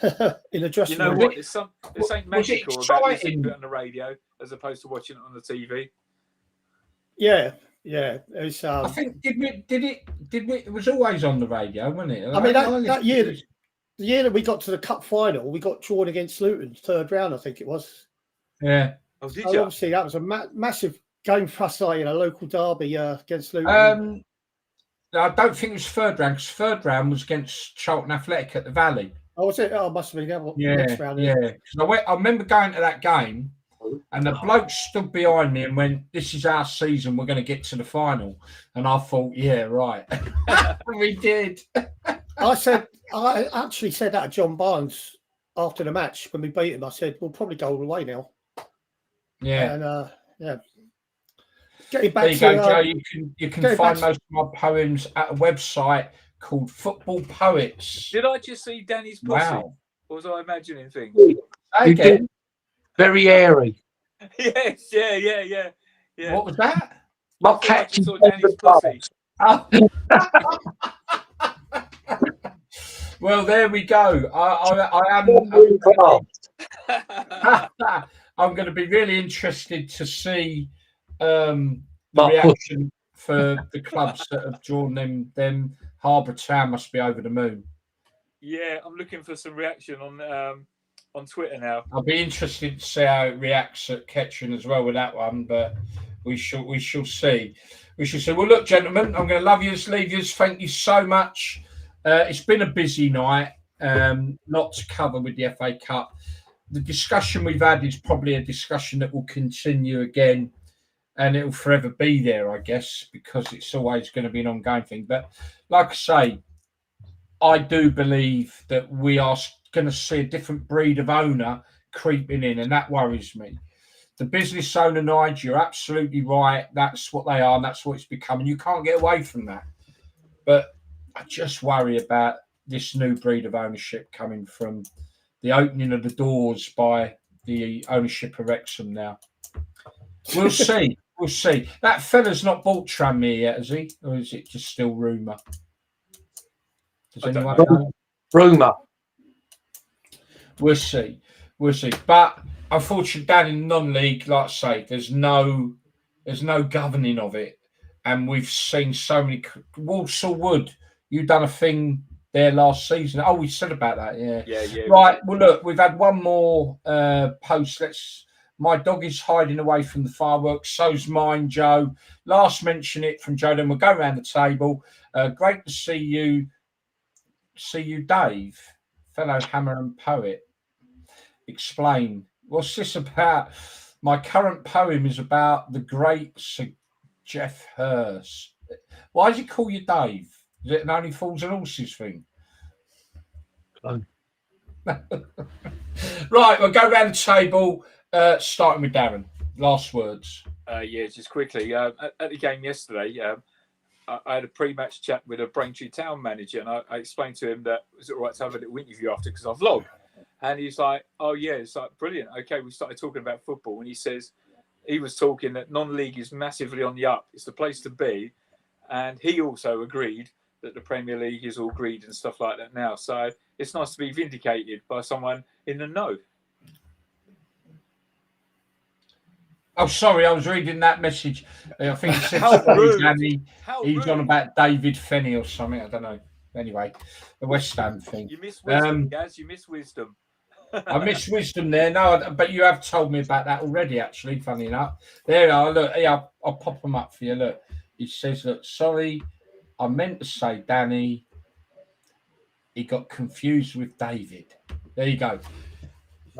But in the dressing room. What? There's something magical about listening to it on the radio as opposed to watching it on the TV. Yeah. It's, I think did we? It was always on the radio, wasn't it? I mean that year, the year that we got to the cup final, we got drawn against Luton, third round, I think it was. Yeah. Oh, did you? Obviously, that was a massive game for us, a local derby against Luton. I don't think it was third round, because third round was against Charlton Athletic at the Valley. Oh, was it? Oh, must have been next round. Yeah. I remember going to that game, and the bloke stood behind me and went, "This is our season. We're going to get to the final." And I thought, "Yeah, right." We did. I actually said that to John Barnes after the match when we beat him. I said, "We'll probably go all the way now." Yeah. And getting back there you go, Joe. You can find most of my poems at a website called Football Poets. Did I just see Danny's pussy? Wow. Or was I imagining things? Again. Very airy. Yes, yeah. What was that? My cat saw Danny's pussy. Well, there we go. I'm going to be really interested to see the reaction for the clubs that have drawn them. Harbour Town must be over the moon. Yeah, I'm looking for some reaction on Twitter now. I'll be interested to see how it reacts at Kettering as well with that one, but we shall see. Well, look, gentlemen, I'm going to love yous, leave yous. Thank you so much. It's been a busy night. Lot to cover with the FA Cup. The discussion we've had is probably a discussion that will continue again, and it will forever be there, I guess, because it's always going to be an ongoing thing. But like I say, I do believe that we are going to see a different breed of owner creeping in, and that worries me. The business owner, Nigel, you're absolutely right. That's what they are, and that's what it's becoming. You can't get away from that. But I just worry about this new breed of ownership coming from the opening of the doors by the ownership of Wrexham now. We'll see. We'll see. That fella's not bought Tranmere yet, has he? Or is it just still rumour? Does anyone know? Rumour. We'll see. But unfortunately, down in non-league, like I say, there's no governing of it. And we've seen so many. Walsall Wood, you done a thing there last season. Oh, we said about that, yeah. Right. Well, look, we've had one more post. My dog is hiding away from the fireworks. So's mine, Joe. Last mention it from Joe. Then we'll go around the table. Great to see you. see you, Dave, fellow hammer and poet. Explain. What's this about? My current poem is about the great Sir Geoff Hurst. Why does he call you Dave? Is it an Only Fools and Horses thing? Right, we'll go around the table, starting with Darren. Last words. Yeah, just quickly. At the game yesterday, I had a pre-match chat with a Braintree Town manager, and I explained to him that it was all right to have a little interview after because I vlog. And he's like, "Oh yeah, it's like brilliant." Okay, we started talking about football, and he says he was talking that non-league is massively on the up. It's the place to be, and he also agreed that the Premier League is all greed and stuff like that now. So it's nice to be vindicated by someone in the know. Oh, sorry, I was reading that message. I think it said How sorry, rude. Danny. How He's rude. on about David Fenney or something. I don't know. Anyway, the West Ham thing. You miss wisdom, Gaz. You miss wisdom. I miss wisdom there. No, but you have told me about that already, actually, funny enough. There you are. Look, yeah, I'll pop them up for you. Look, it says, look, sorry, I meant to say Danny. He got confused with David. There you go.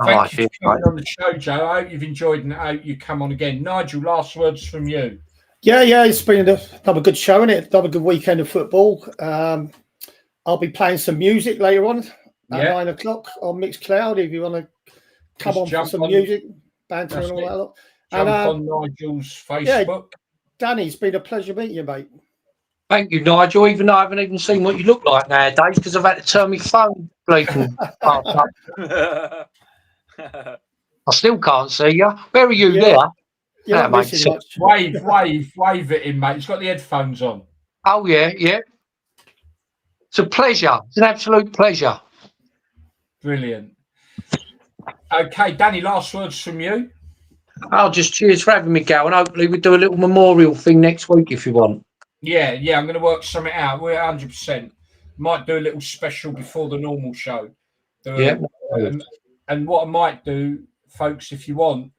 Thank you for coming on the show, Joe. I hope you've enjoyed and I hope you come on again. Nigel, last words from you. Yeah, it's been another good show, isn't it? Another good weekend of football. I'll be playing some music later on at 9 o'clock on Mixcloud if you want to come on for some music, banter and all that lot. Jump on Nigel's Facebook. Yeah, Danny, it's been a pleasure meeting you, mate. Thank you, Nigel, even though I haven't even seen what you look like nowadays because I've had to turn my phone bleeding up. I still can't see you. Where are you there? Yeah, wave at him, mate. He's got the headphones on. Oh, yeah. It's a pleasure. It's an absolute pleasure. Brilliant. Okay, Danny, last words from you. Oh, just cheers for having me, Gal, and hopefully we'll do a little memorial thing next week if you want. Yeah, I'm going to work something out. We're 100%. Might do a little special before the normal show. And what I might do, folks, if you want,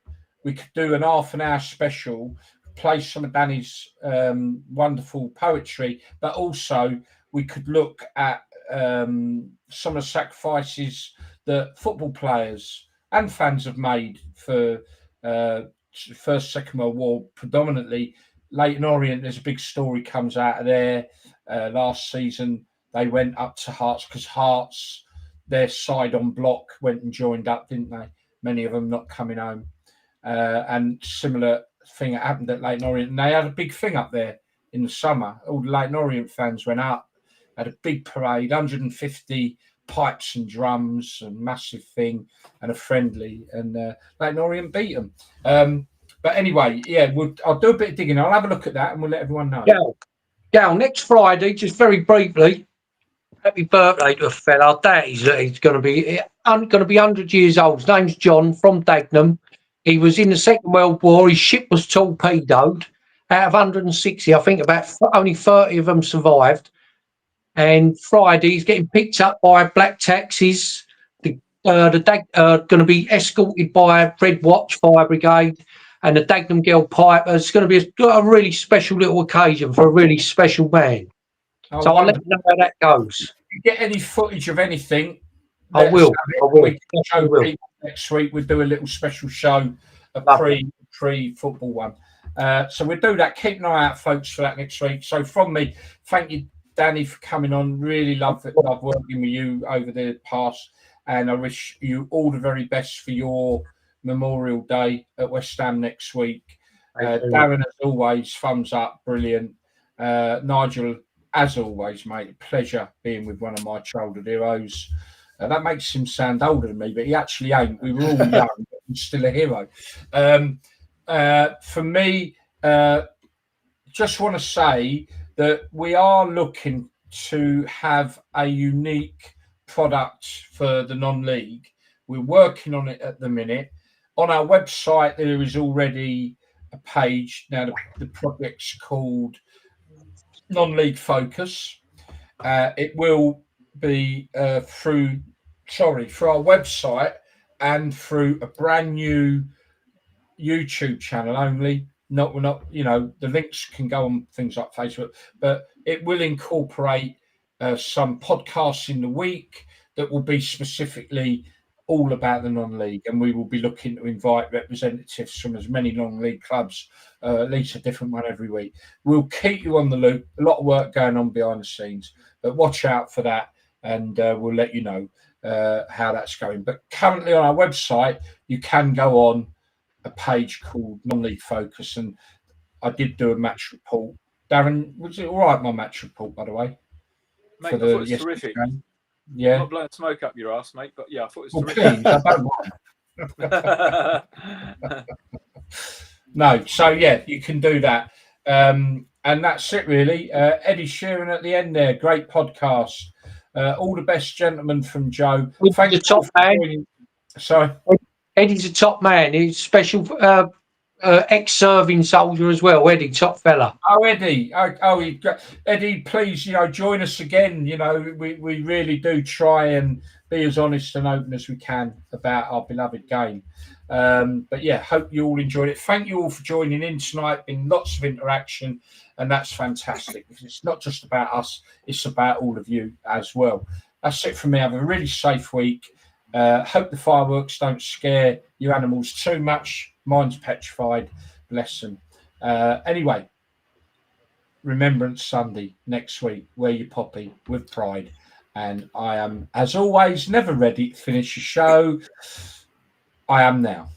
we could do an half an hour special, play some of Danny's wonderful poetry, but also we could look at some of the sacrifices that football players and fans have made for First, Second World War, predominantly. Leyton Orient, there's a big story comes out of there. Last season, they went up to Hearts because Hearts, their side on block, went and joined up, didn't they? Many of them not coming home. And similar thing that happened at Leyton Orient. And they had a big thing up there in the summer. All the Leyton Orient fans went up, had a big parade, 150 pipes and drums and massive thing and a friendly. And Leyton Orient beat them. But anyway, yeah, I'll do a bit of digging. I'll have a look at that and we'll let everyone know. Gal, next Friday, just very briefly, happy birthday to a fella. He's going to be 100 years old. His name's John from Dagenham. He was in the Second World War. His ship was torpedoed. Out of 160, I think about only 30 of them survived. And Friday, he's getting picked up by black taxis. Going to be escorted by Red Watch Fire Brigade and the Dagenham Girl Piper. It's going to be a really special little occasion for a really special man. So I'll let you know how that goes. If you get any footage of anything, I will. Next week we'll do a little special show, a pre-football one. So we'll do that. Keep an eye out, folks, for that next week. So from me, thank you, Danny, for coming on. Really love working with you over the past, and I wish you all the very best for your Memorial Day at West Ham next week. Darren, as always, thumbs up, brilliant. Nigel, as always, mate, pleasure being with one of my childhood heroes. That makes him sound older than me, but he actually ain't. We were all young, but he's still a hero. For me, just want to say that we are looking to have a unique product for the non-league. We're working on it at the minute. On our website, there is already a page. Now, the project's called Non-League Focus. It will be through our website and through a brand new YouTube channel only. The links can go on things like Facebook, but it will incorporate some podcasts in the week that will be specifically all about the non-league, and we will be looking to invite representatives from as many non-league clubs, at least a different one every week. We'll keep you on the loop. A lot of work going on behind the scenes, but watch out for that, and we'll let you know how that's going. But currently on our website, you can go on a page called Non-League Focus, and I did do a match report. Darren, was it all right, my match report, by the way? Mate, I thought it was terrific. Game? I'm Yeah. not blowing smoke up your ass, mate, but yeah, I thought it was Well, terrific. please, I don't mind. No, so yeah, you can do that. And that's it, really. Eddie Sheeran at the end there. Great podcast. All the best, gentlemen, from Joe. Thank you top for man. joining. Sorry. Eddie's a top man. He's special ex-serving soldier as well. Eddie, top fella. Oh, Eddie. Eddie, please, join us again. We really do try and be as honest and open as we can about our beloved game. But yeah, hope you all enjoyed it. Thank you all for joining in tonight. Been lots of interaction, and that's fantastic. It's not just about us, it's about all of you as well. That's it from me. Have a really safe week. Hope the fireworks don't scare you animals too much. Mine's petrified. Bless them. Anyway, Remembrance Sunday next week. Wear your poppy with pride. And I am, as always, never ready to finish a show. I am now.